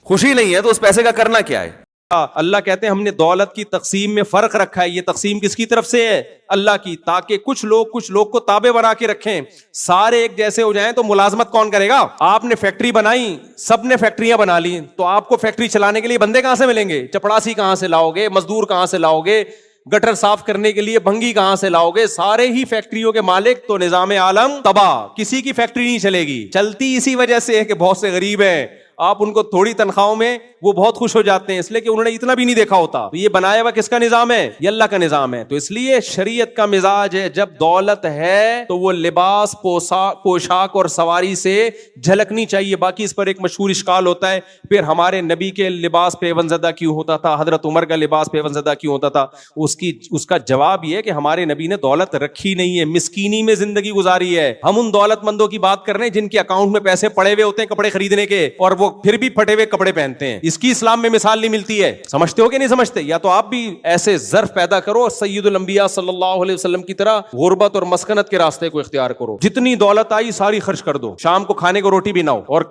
A: خوشی نہیں ہے تو اس پیسے کا کرنا کیا ہے؟ اللہ کہتے ہیں ہم نے دولت کی تقسیم میں فرق رکھا ہے. یہ تقسیم کس کی طرف سے ہے؟ اللہ کی, تاکہ کچھ لوگ کو تابع بنا کے رکھیں. سارے ایک جیسے ہو جائیں تو ملازمت کون کرے گا؟ آپ نے فیکٹری بنائی, سب نے فیکٹریاں بنا لی, تو آپ کو فیکٹری چلانے کے لیے بندے کہاں سے ملیں گے؟ چپڑاسی کہاں سے لاؤ گے؟ مزدور کہاں سے لاؤ گے؟ گٹر صاف کرنے کے لیے بھنگی کہاں سے لاؤ گے؟ سارے ہی فیکٹریوں کے مالک. تو نظام عالم تباہ, کسی کی فیکٹری نہیں چلے گی. چلتی اسی وجہ سے ہے کہ بہت سے غریب ہیں, آپ ان کو تھوڑی تنخواہوں میں وہ بہت خوش ہو جاتے ہیں, اس لیے کہ انہوں نے اتنا بھی نہیں دیکھا ہوتا. یہ بنایا ہوا کس کا نظام ہے؟ یہ اللہ کا نظام ہے. تو اس لیے شریعت کا مزاج ہے, جب دولت ہے تو وہ لباس, پوشاک اور سواری سے جھلکنی چاہیے. باقی اس پر ایک مشہور اشکال ہوتا ہے, پھر ہمارے نبی کے لباس پیون زدہ کیوں ہوتا تھا, حضرت عمر کا لباس پیون زدہ کیوں ہوتا تھا؟ اس کا جواب یہ ہے کہ ہمارے نبی نے دولت رکھی نہیں ہے, مسکینی میں زندگی گزاری ہے. ہم ان دولت مندوں کی بات کر رہے ہیں جن کے اکاؤنٹ میں پیسے پڑے ہوئے ہوتے ہیں کپڑے خریدنے کے, اور وہ
B: پھر بھی پھٹے ہوئے کپڑے پہنتے ہیں. اس کی اسلام میں مثال نہیں ملتی ہے. سمجھتے ہو کہ نہیں سمجھتے؟ یا تو آپ بھی ایسے ظرف پیدا کرو سید الانبیاء صلی اللہ علیہ وسلم کی طرح غربت اور مسکنت کے راستے کو اختیار کرو. جتنی دولت آئی ساری خرچ کر دو, شام کو کھانے کو روٹی بھی نہ ہو, اور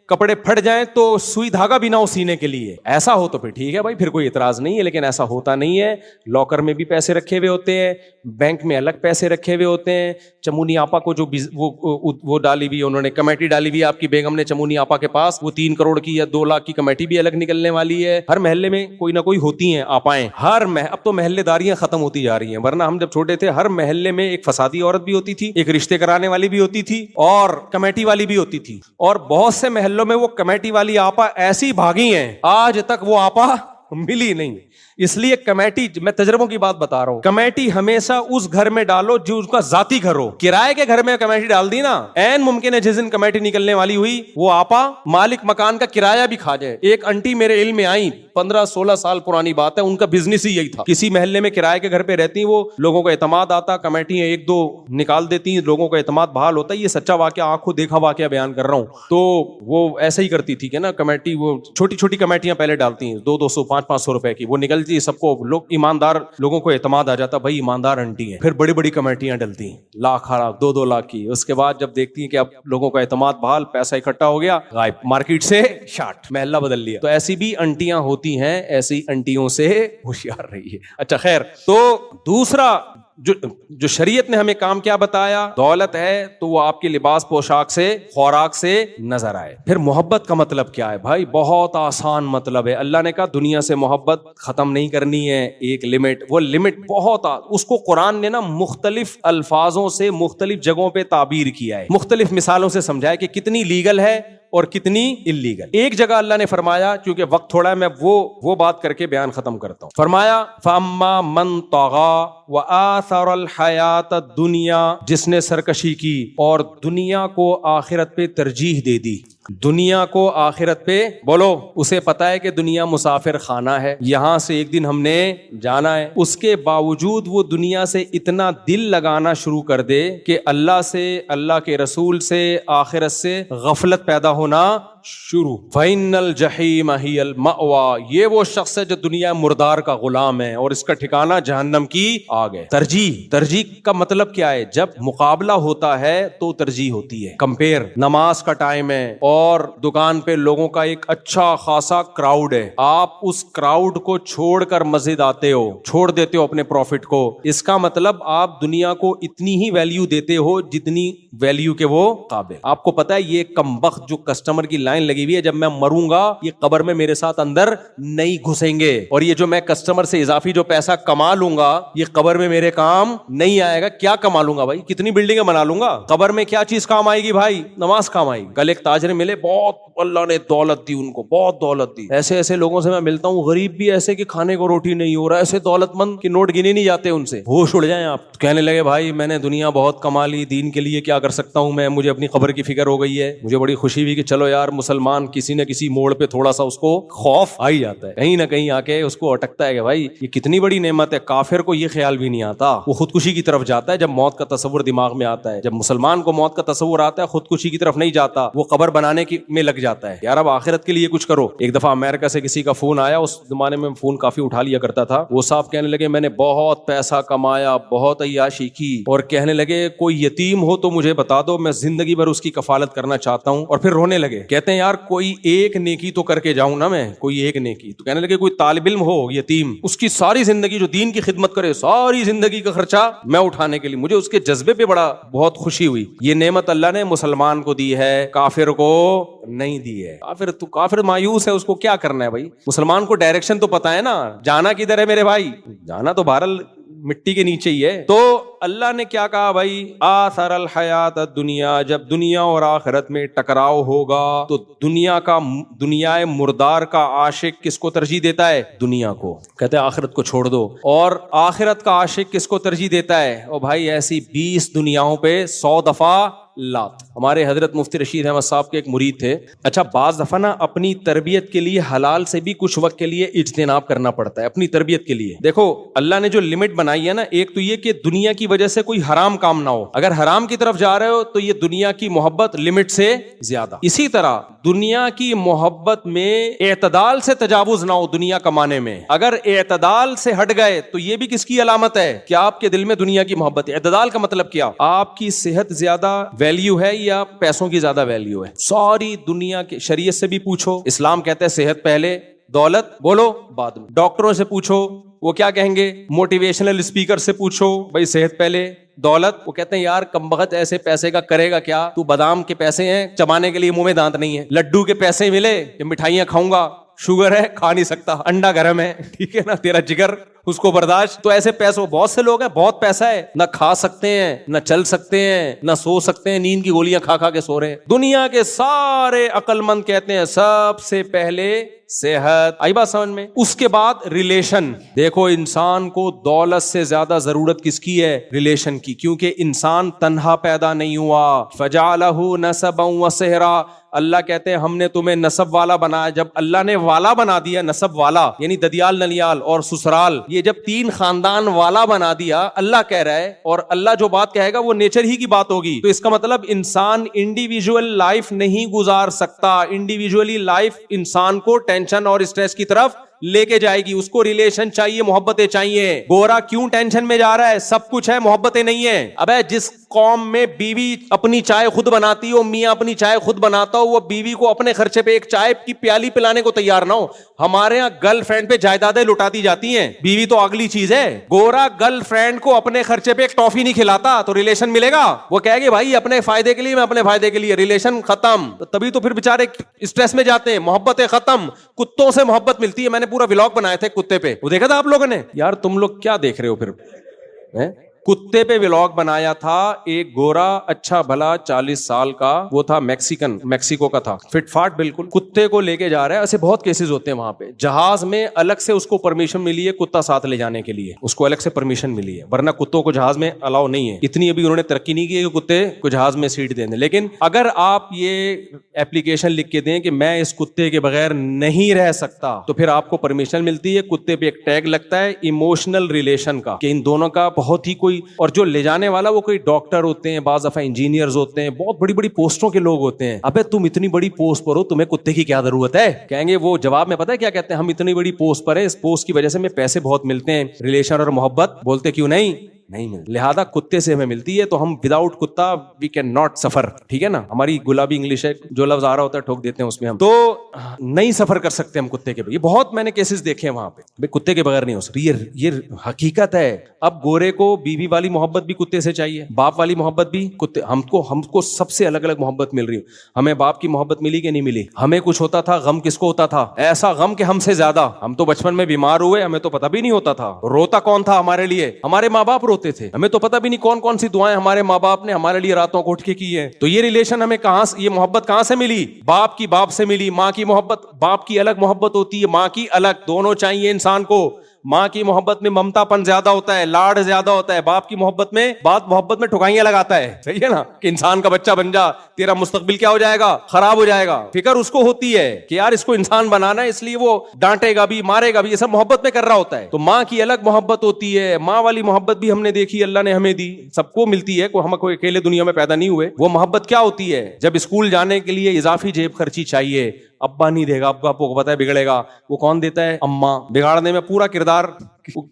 B: کپڑے پھٹ جائیں تو سوئی دھاگا بھی نہ ہو سینے کے لیے. ایسا ہو تو پھر ٹھیک ہے بھائی, پھر کوئی اعتراض نہیں ہے, لیکن ایسا ہوتا نہیں ہے. لاکر میں بھی پیسے رکھے ہوئے ہوتے ہیں, بینک میں الگ پیسے رکھے ہوئے ہوتے ہیں. چمونی آپا کو جو وہ ڈالی ہوئی, انہوں نے کمیٹی ڈالی ہوئی آپ کی بیگم نے چمونی آپا کے پاس, وہ 3 کروڑ کی یا 2 لاکھ کی کمیٹی بھی الگ نکلنے والی ہے. ہر محلے میں کوئی نہ کوئی ہوتی ہیں آپائیں. اب تو محلے داریاں ختم ہوتی جا رہی ہیں, ورنہ ہم جب چھوٹے تھے ہر محلے میں ایک فسادی عورت بھی ہوتی تھی, ایک رشتے کرانے والی بھی ہوتی تھی, اور کمیٹی والی بھی ہوتی تھی. اور بہت سے محلوں میں وہ کمیٹی والی آپا ایسی بھاگی ہیں, آج تک وہ آپا ملی نہیں. اس لیے کمیٹی, میں تجربوں کی بات بتا رہا ہوں, کمیٹی ہمیشہ اس گھر میں ڈالو جو اس کا ذاتی گھر ہو. کرائے کے گھر میں کمیٹی ڈال دی نا, عین ممکن ہے جس دن کمیٹی نکلنے والی ہوئی وہ آپا مالک مکان کا کرایہ بھی کھا جائے. ایک انٹی میرے علم میں آئی, 15-16 سال پرانی بات ہے, ان کا بزنس ہی یہی تھا. کسی محلے میں کرائے کے گھر پہ رہتی, وہ لوگوں کا اعتماد آتا, کمیٹیاں 1-2 نکال دیتی, لوگوں کا اعتماد بحال ہوتا ہے. یہ سچا واقعہ, آنکھوں دیکھا واقعہ بیان کر رہا ہوں. تو وہ ایسا ہی کرتی تھی کہ نا کمیٹی, وہ چھوٹی چھوٹی کمیٹیاں پہلے ڈالتی ہیں 200-200 500-500 روپے کی, وہ نکلتی, سب کو لوگ ایماندار لوگوں کو اعتماد آ جاتا, بھائی ایماندار انٹی ہیں. پھر بڑی بڑی کمیٹیاں ڈلتی ہیں, لاکھ 2-2 لاکھ کی. اس کے بعد جب دیکھتی ہیں کہ اب لوگوں کا اعتماد بحال, پیسہ اکٹھا ہو گیا, غائب, مارکیٹ سے شارٹ, محلہ بدل لیا. تو ایسی بھی انٹیاں ہوتی ہیں, ایسی انٹیوں سے ہوشیار رہیے. اچھا خیر, تو دوسرا جو شریعت نے ہمیں کام کیا بتایا, دولت ہے تو وہ آپ کے لباس پوشاک سے, خوراک سے نظر آئے. پھر محبت کا مطلب کیا ہے بھائی؟ بہت آسان مطلب ہے. اللہ نے کہا دنیا سے محبت ختم نہیں کرنی ہے, ایک لمٹ, وہ لمٹ بہت اس کو قرآن نے نا مختلف الفاظوں سے مختلف جگہوں پہ تعبیر کیا ہے, مختلف مثالوں سے سمجھایا کہ کتنی لیگل ہے اور کتنی اللیگل. ایک جگہ اللہ نے فرمایا, کیونکہ وقت تھوڑا ہے, میں وہ بات کر کے بیان ختم کرتا ہوں. فرمایا فَأَمَّا مَن طَغَىٰ وَآثَرَ الْحَيَاةَ الدُّنْيَا, جس نے سرکشی کی اور دنیا کو آخرت پہ ترجیح دے دی. دنیا کو آخرت پہ, بولو, اسے پتا ہے کہ دنیا مسافر خانہ ہے, یہاں سے ایک دن ہم نے جانا ہے. اس کے باوجود وہ دنیا سے اتنا دل لگانا شروع کر دے کہ اللہ سے, اللہ کے رسول سے, آخرت سے غفلت پیدا ہونا شروع. فَإِنَّ الْجَحِيمَ هِيَ الْمَأْوَىٰ, یہ وہ شخص ہے جو دنیا مردار کا غلام ہے اور اس کا ٹھکانہ جہنم کی آگ ہے. ترجیح کا مطلب کیا ہے؟ جب مقابلہ ہوتا ہے تو ترجیح ہوتی ہے. کمپیئر, نماز کا ٹائم ہے اور دکان پہ لوگوں کا ایک اچھا خاصا کراؤڈ ہے, آپ اس کراؤڈ کو چھوڑ کر مسجد آتے ہو, چھوڑ دیتے ہو اپنے پروفٹ کو. اس کا مطلب آپ دنیا کو اتنی ہی ویلیو دیتے ہو جتنی ویلیو کے وہ قابل. آپ کو پتا ہے یہ کمبخت جو کسٹمر کی لائن لگی ہوئی ہے, جب میں مروں گا یہ قبر میں میرے ساتھ اندر نہیں گھسیں گے, اور یہ جو میں کسٹمر سے اضافی جو پیسہ کما لوں گا یہ قبر میں میرے کام نہیں آئے گا. کیا کما لوں گا بھائی؟ کتنی بلڈنگیں بنا لوں گا, قبر میں کیا چیز کام آئے گی بھائی؟ نماز کام آئے گی. کل ایک تاجر ملے, بہت اللہ نے دولت دی ان کو, بہت دولت دی. ایسے لوگوں سے میں ملتا ہوں, غریب بھی ایسے کہ کھانے کو روٹی نہیں ہو رہا, ایسے دولت مند کہ نوٹ گنے نہیں جاتے ان سے, ہوش اڑ جائیں آپ. کہنے لگے بھائی میں نے دنیا بہت کما لی, دین کے لیے کیا کر سکتا ہوں میں, مجھے اپنی قبر کی فکر ہو گئی ہے. مجھے بڑی خوشی ہوئی کہ چلو یار مسلمان کسی نہ کسی موڑ پہ تھوڑا سا اس کو خوف آ ہی جاتا ہے, کہیں نہ کہیں آ کے اس کو اٹکتا ہے کہ بھائی یہ کتنی بڑی نعمت ہے. کافر کو یہ خیال بھی نہیں آتا, وہ خودکشی کی طرف جاتا ہے جب موت کا تصور دماغ میں آتا ہے. جب مسلمان کو موت کا تصور آتا ہے خودکشی کی طرف نہیں جاتا, وہ قبر بنانے میں لگ جاتا ہے. یار اب آخرت کے لیے کچھ کرو. ایک دفعہ امریکہ سے کسی کا فون آیا, اس زمانے میں فون کافی اٹھا لیا کرتا تھا. وہ صاحب کہنے لگے میں نے بہت پیسہ کمایا, بہت عیاشی کی, اور کہنے لگے کوئی یتیم ہو تو مجھے بتا دو, میں زندگی بھر اس کی کفالت کرنا چاہتا ہوں. اور پھر رونے لگے, کہتے ہیں یار کوئی ایک نیکی تو کر کے جاؤں نا میں, کوئی ایک نیکی. تو کہنے لگے کوئی طالب علم ہو یتیم, اس کی ساری زندگی جو دین کی خدمت کرے, ساری زندگی کا خرچہ میں اٹھانے کے لیے. مجھے اس کے جذبے پہ بہت خوشی ہوئی. یہ نعمت اللہ نے مسلمان کو دی ہے, کافر کو نہیں دی ہے. کافر مایوس ہے, اس کو کیا کرنا ہے بھائی؟ مسلمان کو ڈائریکشن تو پتا ہے نا, جانا کدھر ہے میرے بھائی, جانا تو بہرحال مٹی کے نیچے ہی ہے. تو اللہ نے کیا کہا بھائی, آثر الحیات الدنیا, جب دنیا اور آخرت میں ٹکراؤ ہوگا تو دنیا مردار کا عاشق کس کو ترجیح دیتا ہے؟ دنیا کو. کہتے ہیں آخرت کو چھوڑ دو. اور آخرت کا عاشق کس کو ترجیح دیتا ہے؟ او بھائی ایسی 20 دنیاوں پہ 100 دفعہ لات. ہمارے حضرت مفتی رشید احمد صاحب کے ایک مرید تھے. اچھا بعض دفعہ نا اپنی تربیت کے لیے حلال سے بھی کچھ وقت کے لیے اجتناب کرنا پڑتا ہے اپنی تربیت کے لیے. دیکھو اللہ نے جو لمٹ بنائی ہے نا, ایک تو یہ کہ دنیا کی وجہ سے کوئی حرام کام نہ ہو. اگر حرام کی طرف جا رہے ہو تو یہ دنیا کی محبت لمٹ سے زیادہ. اسی طرح دنیا کی محبت میں اعتدال سے تجاوز نہ ہو دنیا کمانے میں. اگر اعتدال سے ہٹ گئے تو یہ بھی کس کی علامت ہے کہ آپ کے دل میں دنیا کی محبت ہے. اعتدال کا مطلب کیا؟ آپ کی صحت زیادہ ویلیو ہے یا پیسوں کی زیادہ ویلیو ہے؟ ساری دنیا کے شریعت سے بھی پوچھو, اسلام کہتے ہیں صحت پہلے, دولت بولو بعد میں. ڈاکٹروں سے پوچھو وہ کیا کہیں گے, موٹیویشنل اسپیکر سے پوچھو بھائی صحت پہلے دولت, وہ کہتے ہیں یار کمبخت ایسے پیسے کا کرے گا کیا, تو بادام کے پیسے ہیں چبانے کے لیے منہ میں دانت نہیں ہے, لڈو کے پیسے ملے کہ مٹھائیاں کھاؤں گا, شوگر ہے کھا نہیں سکتا, انڈا گرم ہے, ٹھیک ہے نا, تیرا جگر اس کو برداشت. تو ایسے پیسوں, بہت سے لوگ ہیں بہت پیسہ ہے, نہ کھا سکتے ہیں نہ چل سکتے ہیں نہ سو سکتے ہیں, نیند کی گولیاں کھا کھا کے سو رہے ہیں. دنیا کے سارے عقل مند کہتے ہیں سب سے پہلے صحت. آئی بات سمجھ میں؟ اس کے بعد ریلیشن. دیکھو انسان کو دولت سے زیادہ ضرورت کس کی ہے؟ ریلیشن کی, کیونکہ انسان تنہا پیدا نہیں ہوا. فجعلہ نسبا وصہرا, اللہ کہتے ہیں ہم نے تمہیں نسب والا بنایا. جب اللہ نے والا بنا دیا, نسب والا یعنی ددیال نلیال اور سسرال, یہ جب 3 خاندان والا بنا دیا, اللہ کہہ رہا ہے, اور اللہ جو بات کہے گا وہ نیچر ہی کی بات ہوگی. تو اس کا مطلب انسان انڈیویجول لائف نہیں گزار سکتا. انڈیویجولی لائف انسان کو ٹینشن اور اسٹریس کی طرف لے کے جائے گی. اس کو ریلیشن چاہیے, محبتیں چاہیے. گورا کیوں ٹینشن میں جا رہا ہے؟ سب کچھ ہے, محبتیں نہیں ہیں. ابے جس قوم میں بیوی اپنی چائے خود بناتی ہو, میاں اپنی چائے خود بناتا ہو, وہ بیوی کو اپنے خرچے پہ ایک چائے کی پیالی پلانے کو تیار نہ ہو. ہمارے یہاں گرل فرینڈ پہ جائیدادیں لٹاتی جاتی ہیں, بیوی تو اگلی چیز ہے. گورا گرل فرینڈ کو اپنے خرچے پہ ایک ٹافی نہیں کھلاتا تو ریلیشن ملے گا؟ وہ کہے گی بھائی اپنے فائدے کے لیے, میں اپنے فائدے کے لیے, ریلیشن ختم. تبھی تو پھر بےچارے اسٹریس میں جاتے ہیں, محبتیں ختم. کتوں سے محبت ملتی ہے. میں نے پورا ولاگ بنایا تھا کتے پہ, وہ دیکھا تھا آپ لوگوں نے؟ یار تم لوگ کیا دیکھ رہے ہو پھر؟ کتے پہ ولاگ بنایا تھا. ایک گورا اچھا بھلا 40 سال کا, وہ تھا میکسیکن, میکسیکو کا تھا, فٹ فاٹ بالکل. کتے کو لے کے جا رہا ہے. ایسے بہت کیسز ہوتے ہیں وہاں پہ. جہاز میں الگ سے اس کو پرمیشن ملی ہے کتا ساتھ لے جانے کے لیے, اس کو الگ سے پرمیشن ملی ہے, ورنہ کتوں کو جہاز میں الاؤ نہیں ہے. اتنی ابھی انہوں نے ترقی نہیں کی ہے کہ کتے کو جہاز میں سیٹ دیں دیں. لیکن اگر آپ یہ ایپلیکیشن لکھ کے دیں کہ میں اس کتے کے بغیر نہیں رہ سکتا, تو پھر آپ کو پرمیشن ملتی ہے. کتے پہ ایک ٹیگ لگتا ہے ایموشنل ریلیشن کا, کہ ان دونوں کا بہت ہی کوئی, اور جو لے جانے والا وہ کوئی ڈاکٹر ہوتے ہیں, بعض دفعہ انجینئرز ہوتے ہیں, بہت بڑی بڑی پوسٹوں کے لوگ ہوتے ہیں. ابے تم اتنی بڑی پوسٹ پر ہو, تمہیں کتے کی کیا ضرورت ہے؟ کہیں گے وہ جواب میں پتہ ہے کیا کہتے ہیں, ہم اتنی بڑی پوسٹ پر ہے, اس پوسٹ کی وجہ سے ہمیں پیسے بہت ملتے ہیں, ریلیشن اور محبت بولتے کیوں نہیں ملتی, لہذا کتے سے ہمیں ملتی ہے. تو ہم وداؤٹ کتا وی کین ناٹ سفر, ٹھیک ہے نا. ہماری گلابی انگلش ہے, جو لفظ آ رہا ہوتا ہے ٹھوک دیتے ہیں اس میں ہم, تو نہیں سفر کر سکتے ہم کتے کے بغیر. یہ بہت میں نے کیسز دیکھے ہیں وہاں پہ, کتے کے بغیر نہیں ہو سکتی. یہ حقیقت ہے. اب گورے کو بیوی والی محبت بھی کتے سے چاہیے, باپ والی محبت بھی کتے. ہم کو سب سے الگ الگ محبت مل رہی ہے. ہمیں باپ کی محبت ملی کہ نہیں ملی؟ ہمیں کچھ ہوتا تھا غم, کس کو ہوتا تھا ایسا غم کہ ہم سے زیادہ. ہم تو بچپن میں بیمار ہوئے, ہمیں تو پتہ بھی نہیں ہوتا تھا. روتا کون تھا ہمارے لیے؟ ہمارے ماں باپ روتے تھے. ہمیں تو پتہ بھی نہیں کون کون سی دعائیں ہمارے ماں باپ نے ہمارے لیے راتوں کو اٹھ کے کی ہے. تو یہ ریلیشن ہمیں کہاں سے, یہ محبت کہاں سے ملی؟ باپ کی باپ سے ملی. ماں کی محبت, باپ کی الگ محبت ہوتی ہے, ماں کی الگ, دونوں چاہیے انسان کو. ماں کی محبت میں ممتا پن زیادہ ہوتا ہے, لاڈ زیادہ ہوتا ہے. باپ کی محبت میں ٹھکائیاں لگاتا ہے. صحیح ہے نا, کہ انسان کا بچہ بن جا, تیرا مستقبل کیا ہو جائے گا, خراب ہو جائے گا. فکر اس کو ہوتی ہے کہ یار اس کو انسان بنانا ہے, اس لیے وہ ڈانٹے گا بھی, مارے گا بھی, یہ سب محبت میں کر رہا ہوتا ہے. تو ماں کی الگ محبت ہوتی ہے. ماں والی محبت بھی ہم نے دیکھی, اللہ نے ہمیں دی, سب کو ملتی ہے, ہم کوئی اکیلے دنیا میں پیدا نہیں ہوئے. وہ محبت کیا ہوتی ہے؟ جب اسکول جانے کے لیے اضافی جیب خرچی چاہیے, ابا نہیں دے گا, ابا کو پتا ہے بگڑے گا, وہ کون دیتا ہے؟ اماں. بگاڑنے میں پورا کردار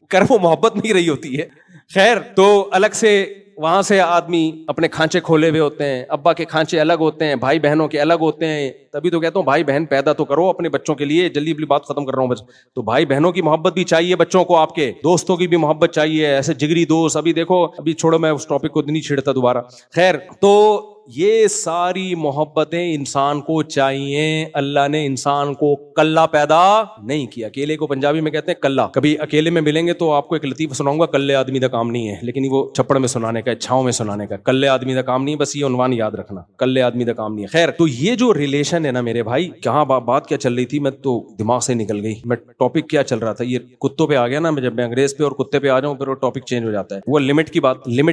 B: کر, وہ محبت نہیں رہی ہوتی ہے. خیر, تو الگ سے وہاں سے آدمی اپنے کھانچے کھولے ہوئے ہوتے ہیں. ابا کے کھانچے الگ ہوتے ہیں, بھائی بہنوں کے الگ ہوتے ہیں. تبھی تو کہتا ہوں بھائی بہن پیدا تو کرو اپنے بچوں کے لیے. جلدی جلدی بات ختم کر رہا ہوں بس. تو بھائی بہنوں کی محبت بھی چاہیے بچوں کو, آپ کے دوستوں کی بھی محبت چاہیے, ایسے جگری دوست. ابھی دیکھو, ابھی چھوڑو, میں اس ٹاپک کو نہیں چھیڑتا دوبارہ. خیر, تو یہ ساری محبتیں انسان کو چاہیے. اللہ نے انسان کو کلا پیدا نہیں کیا. اکیلے کو پنجابی میں کہتے ہیں کلا. کبھی اکیلے میں ملیں گے تو آپ کو ایک لطیفہ سناؤں گا, کلے آدمی دا کام نہیں ہے, لیکن وہ چھپڑ میں سنانے کا, چھاؤں میں سنانے کا. کلے آدمی دا کام نہیں, بس یہ عنوان یاد رکھنا, کلے آدمی دا کام نہیں ہے. خیر, تو یہ جو ریلیشن ہے نا میرے بھائی, کہاں بات کیا چل رہی تھی, میں تو دماغ سے نکل گئی. میں ٹاپک کیا چل رہا تھا, یہ کتوں پہ آ گیا نا. میں جب میں انگریز پہ اور کتے پہ آ جاؤں پھر وہ ٹاپک چینج ہو جاتا ہے. وہ لمٹ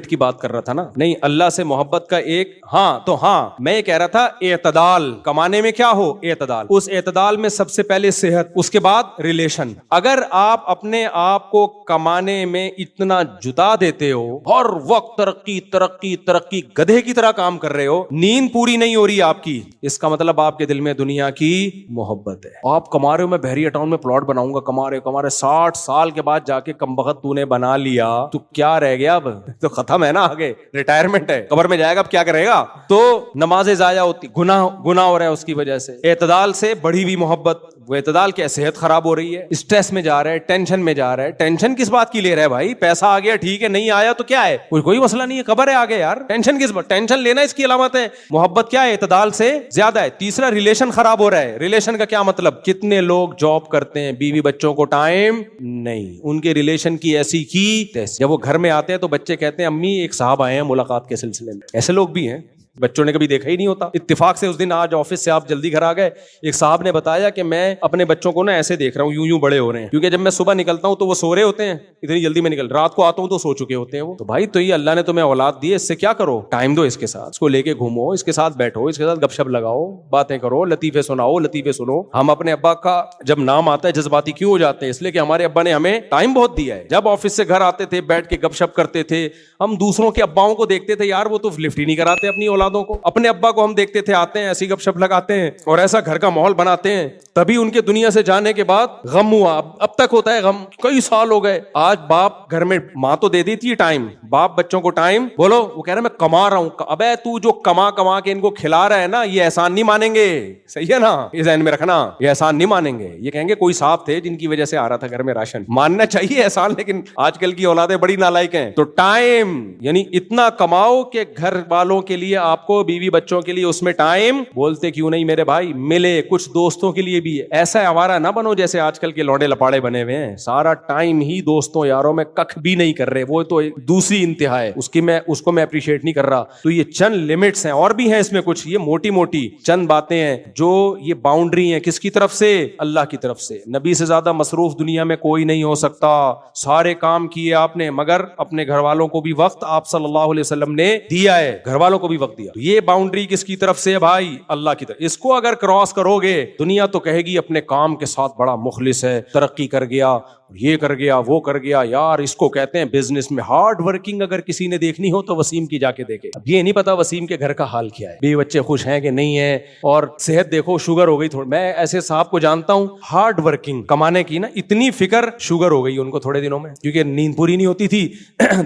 B: کی بات کر رہا تھا نا. نہیں, اللہ سے محبت کا ایک, ہاں ہاں میں یہ کہہ رہا تھا اعتدال کمانے میں کیا ہو, اعتدال. اس اعتدال میں سب سے پہلے صحت, اس کے بعد ریلیشن. اگر آپ اپنے آپ کو کمانے میں اتنا جتا دیتے ہو, ہر وقت ترقی ترقی ترقی گدھے کی طرح کام کر رہے ہو, نیند پوری نہیں ہو رہی آپ کی, اس کا مطلب آپ کے دل میں دنیا کی محبت ہے. آپ کما رہے ہو, میں بحریہ ٹاؤن میں پلاٹ بناؤں گا, کما رہے 60 سال کے بعد جا کے کمبخت تو نے بنا لیا, تو کیا رہ گیا اب, تو ختم ہے نا, آگے ریٹائرمنٹ ہے, قبر میں جائے گا اب کیا کرے گا. تو نمازیں ضائع ہوتی, گناہ ہو رہا ہے اس کی وجہ سے. اعتدال سے بڑھی ہوئی محبت, وہ اعتدال کیا, صحت خراب ہو رہی ہے, اسٹریس میں جا رہا ہے, ٹینشن میں جا رہا ہے. ٹینشن کس بات کی لے رہا ہے بھائی, پیسہ آ گیا ٹھیک ہے, نہیں آیا تو کیا ہے, کوئی مسئلہ نہیں ہے, قبر ہے آگے یار, ٹینشن کس بات, ٹینشن لینا اس کی علامت ہے. محبت کیا ہے, اعتدال سے زیادہ ہے. تیسرا, ریلیشن خراب ہو رہا ہے. ریلیشن کا کیا مطلب, کتنے لوگ جاب کرتے ہیں, بیوی بچوں کو ٹائم نہیں, ان کے ریلیشن کی ایسی کی تیسی. جب وہ گھر میں آتے ہیں تو بچے کہتے ہیں امی ایک صاحب آئے ہیں ملاقات کے سلسلے میں. ایسے لوگ بھی ہیں, بچوں نے کبھی دیکھا ہی نہیں ہوتا. اتفاق سے اس دن آج آفس سے آپ جلدی گھر آ گئے, ایک صاحب نے بتایا کہ میں اپنے بچوں کو نا ایسے دیکھ رہا ہوں, یوں بڑے ہو رہے ہیں, کیونکہ جب میں صبح نکلتا ہوں تو وہ سو رہے ہوتے ہیں, اتنی جلدی میں نکل, رات کو آتا ہوں تو سو چکے ہوتے ہیں وہ. تو بھائی تو یہ اللہ نے تمہیں اولاد دی ہے, اس سے کیا کرو, ٹائم دو اس کے ساتھ, اس کو لے کے گھومو, اس کے ساتھ بیٹھو, اس کے ساتھ گپ شپ لگاؤ, باتیں کرو, لطیفے سناؤ, لطیفے سنو. ہم اپنے ابا کا جب نام آتا ہے جذباتی کیوں ہو جاتے ہیں, اس لیے کہ ہمارے ابا نے ہمیں ٹائم بہت دیا ہے. جب آفس سے گھر آتے تھے بیٹھ کے گپ شپ کرتے تھے, ہم دوسروں کے اباؤں کو دیکھتے تھے, یار وہ تو لفٹ ہی نہیں کراتے اپنی اولادوں کو. اپنے ابا کو ہم دیکھتے تھے آتے ہیں ایسی گپ شپ لگاتے ہیں اور ایسا گھر کا ماحول بناتے ہیں, تبھی ان کے دنیا سے جانے کے بعد غم ہوا. اب تک ہوتا ہے غم, کئی سال ہو گئے. آج باپ گھر میں, ماں تو دے دیتی ہے ٹائم, باپ بچوں کو ٹائم, بولو وہ کہہ رہے میں کما رہا ہوں. ابے تو جو کما کے ان کو کھلا رہا ہے نا, یہ احسان نہیں مانیں گے, صحیح ہے نا, یہ ذہن میں رکھنا, یہ احسان نہیں مانیں گے. یہ کہیں گے کوئی صاحب تھے جن کی وجہ سے آ رہا تھا گھر میں راشن. ماننا چاہیے احسان, لیکن آج کل کی اولادیں بڑی نالائق ہیں. تو ٹائم یعنی اتنا کماؤ کہ گھر والوں کے لیے, آپ کو بیوی بچوں کے لیے اس میں ٹائم, بولتے کیوں نہیں میرے بھائی, ملے. کچھ دوستوں کے لیے بھی ایسا آوارہ نہ بنو جیسے آج کل کے لوڑے لپاڑے بنے ہوئے ہیں, سارا ٹائم ہی دوستوں یاروں میں ککھ بھی نہیں کر رہے. وہ تو ایک دوسری انتہا ہے, اس کو میں اپریشیٹ نہیں کر رہا. تو یہ چند لمٹس ہیں, اور بھی ہیں اس میں کچھ, یہ موٹی موٹی چند باتیں ہیں جو یہ باؤنڈری ہیں. کس کی طرف سے, اللہ کی طرف سے. نبی سے زیادہ مصروف دنیا میں کوئی نہیں ہو سکتا. سارے کام کیے آپ نے, مگر اپنے گھر والوں کو بھی وقت آپ صلی اللہ علیہ وسلم نے دیا ہے, گھر والوں کو بھی وقت دیا. یہ باؤنڈری کس کی طرف سے ہے بھائی, اللہ کی طرف. اس کو اگر کراس کرو گے, دنیا تو کہے گی اپنے کام کے ساتھ بڑا مخلص ہے, ترقی کر گیا, یہ کر گیا, وہ کر گیا. یار اس کو کہتے ہیں بزنس میں ہارڈ ورکنگ. اگر کسی نے دیکھنی ہو تو وسیم کی جا کے دیکھے. اب یہ نہیں پتا وسیم کے گھر کا حال کیا ہے, بیوی بچے خوش ہیں کہ نہیں ہے, اور صحت دیکھو, شوگر ہو گئی تھوڑی. میں ایسے صاحب کو جانتا ہوں, ہارڈ ورکنگ, کمانے کی نا اتنی فکر, شوگر ہو گئی ان کو تھوڑے دنوں میں, کیونکہ نیند پوری نہیں ہوتی تھی,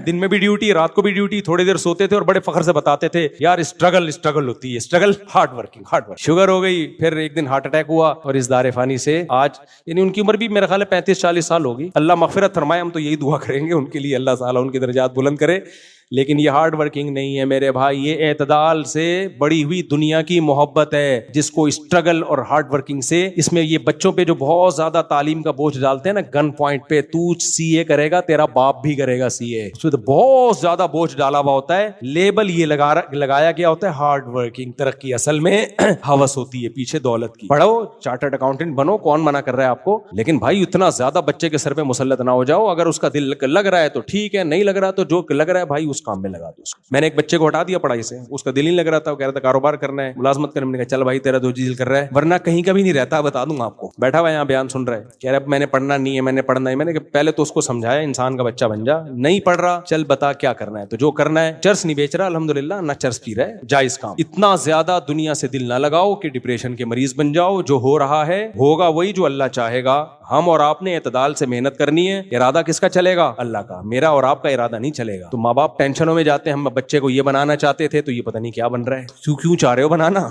B: دن میں بھی ڈیوٹی, رات کو بھی ڈیوٹی, تھوڑی دیر سوتے تھے اور بڑے فخر سے بتاتے تھے یار اسٹرگل ہوتی ہے, اسٹرگل, ہارڈ ورکنگ. شوگر ہو گئی, پھر ایک دن ہارٹ اٹیک ہوا, اور اس دار فانی سے آج, یعنی ان کی عمر بھی میرا خیال ہے 35-40 سال ہوگی. اللہ مغفرت فرمائے, ہم تو یہی دعا کریں گے ان کے لیے, اللہ تعالیٰ ان کی درجات بلند کرے. لیکن یہ ہارڈ ورکنگ نہیں ہے میرے بھائی, یہ اعتدال سے بڑی ہوئی دنیا کی محبت ہے, جس کو اسٹرگل اور ہارڈ ورکنگ سے. اس میں یہ بچوں پہ جو بہت زیادہ تعلیم کا بوجھ ڈالتے ہیں نا, گن پوائنٹ پہ, تو CA کرے گا, تیرا باپ بھی کرے گا CA, اس پہ تو بہت زیادہ بوجھ ڈالا ہوا ہوتا ہے. لیبل یہ لگایا گیا ہوتا ہے ہارڈ ورکنگ. ترقی اصل میں ہوس ہوتی ہے پیچھے دولت کی. پڑھو, چارٹرڈ اکاؤنٹنٹ بنو, کون منع کر رہا ہے آپ کو, لیکن بھائی اتنا زیادہ بچے کے سر پہ مسلط نہ ہو جاؤ. اگر اس کا دل لگ رہا ہے تو ٹھیک ہے, نہیں لگ رہا تو جو لگ رہا ہے بھائی اس کام میں لگا دو. میں نے ایک بچے کو ہٹا دیا پڑھائی سے, اس کا دل نہیں لگ رہا تھا, وہ کہہ رہا تھا کاروبار کرنا ہے, ملازمت کرنا. میں نے کہا چل بھائی تیرا جو دل کر رہا ہے, ورنہ کہیں کا بھی نہیں رہتا, بتا دوں آپ کو. بیٹھا ہوا یہاں بیان سن رہا ہے, کہہ رہا ہے میں نے پڑھنا نہیں ہے, میں نے پڑھنا ہے. میں نے کہا پہلے تو اس کو سمجھایا, انسان کا بچہ بن جا. نہیں پڑھ رہا, چل بتا کیا کرنا ہے. تو جو کرنا ہے, چرس نہیں بیچ رہا الحمدللہ, نہ چرس پی رہا ہے, جائز کام. اتنا زیادہ دنیا سے دل نہ لگاؤ کہ ڈپریشن کے مریض بن جاؤ. جو ہو رہا ہے ہوگا وہی جو اللہ چاہے گا. ہم اور آپ نے اعتدال سے محنت کرنی ہے. ارادہ کس کا چلے گا, اللہ کا. میرا اور آپ کا ارادہ نہیں چلے گا. تو ماں باپ ٹینشنوں میں جاتے ہیں, ہم بچے کو یہ بنانا چاہتے تھے تو یہ پتہ نہیں کیا بن رہا ہے. کیوں چاہ رہے ہو بنانا,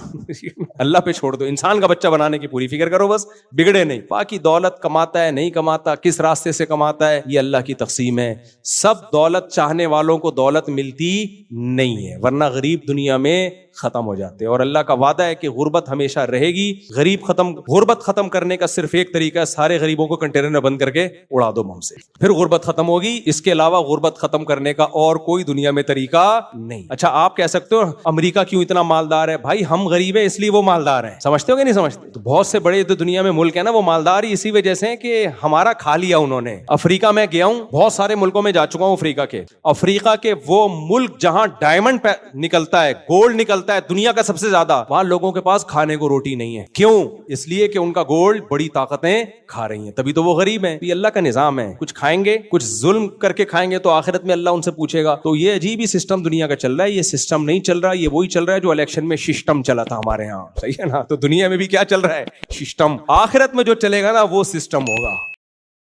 B: اللہ پہ چھوڑ دو. انسان کا بچہ بنانے کی پوری فکر کرو, بس بگڑے نہیں. باقی دولت کماتا ہے نہیں کماتا, کس راستے سے کماتا ہے, یہ اللہ کی تقسیم ہے. سب دولت چاہنے والوں کو دولت ملتی نہیں ہے, ورنہ غریب دنیا میں ختم ہو جاتے ہیں. اور اللہ کا وعدہ ہے کہ غربت ہمیشہ رہے گی. غربت ختم کرنے کا صرف ایک طریقہ ہے, سارے غریبوں کو کنٹینر میں بند کر کے اڑا دو بم سے, پھر غربت ختم ہوگی. اس کے علاوہ غربت ختم کرنے کا اور کوئی دنیا میں طریقہ نہیں. اچھا آپ کہہ سکتے ہو امریکہ کیوں اتنا مالدار ہے, بھائی ہم غریب ہیں اس لیے وہ مالدار ہیں. سمجھتے ہو کہ نہیں سمجھتے؟ تو بہت سے بڑے جو دنیا میں ملک ہیں نا وہ مالدار ہی اسی وجہ سے ہیں کہ ہمارا کھا لیا انہوں نے. افریقہ میں گیا ہوں, بہت سارے ملکوں میں جا چکا ہوں. افریقہ کے وہ ملک جہاں ڈائمنڈ نکلتا ہے, گولڈ نکلتا ہے دنیا کا سب سے زیادہ, وہاں لوگوں کے پاس کھانے کو روٹی نہیں ہے. کیوں؟ اس لیے کہ ان کا گولڈ بڑی طاقتیں کھا رہی ہیں, تبھی تو وہ غریب ہیں. یہ اللہ کا نظام ہے, کچھ کھائیں گے, کچھ ظلم کر کے کھائیں گے تو آخرت میں اللہ ان سے پوچھے گا. تو یہ عجیب ہی سسٹم دنیا کا چل رہا ہے. یہ سسٹم نہیں چل رہا, یہ وہی چل رہا ہے جو الیکشن میں سسٹم چلا تھا ہمارے ہاں. صحیح ہے نا؟ تو دنیا میں بھی کیا چل رہا ہے؟ سسٹم. آخرت میں جو چلے گا نا وہ سسٹم ہوگا.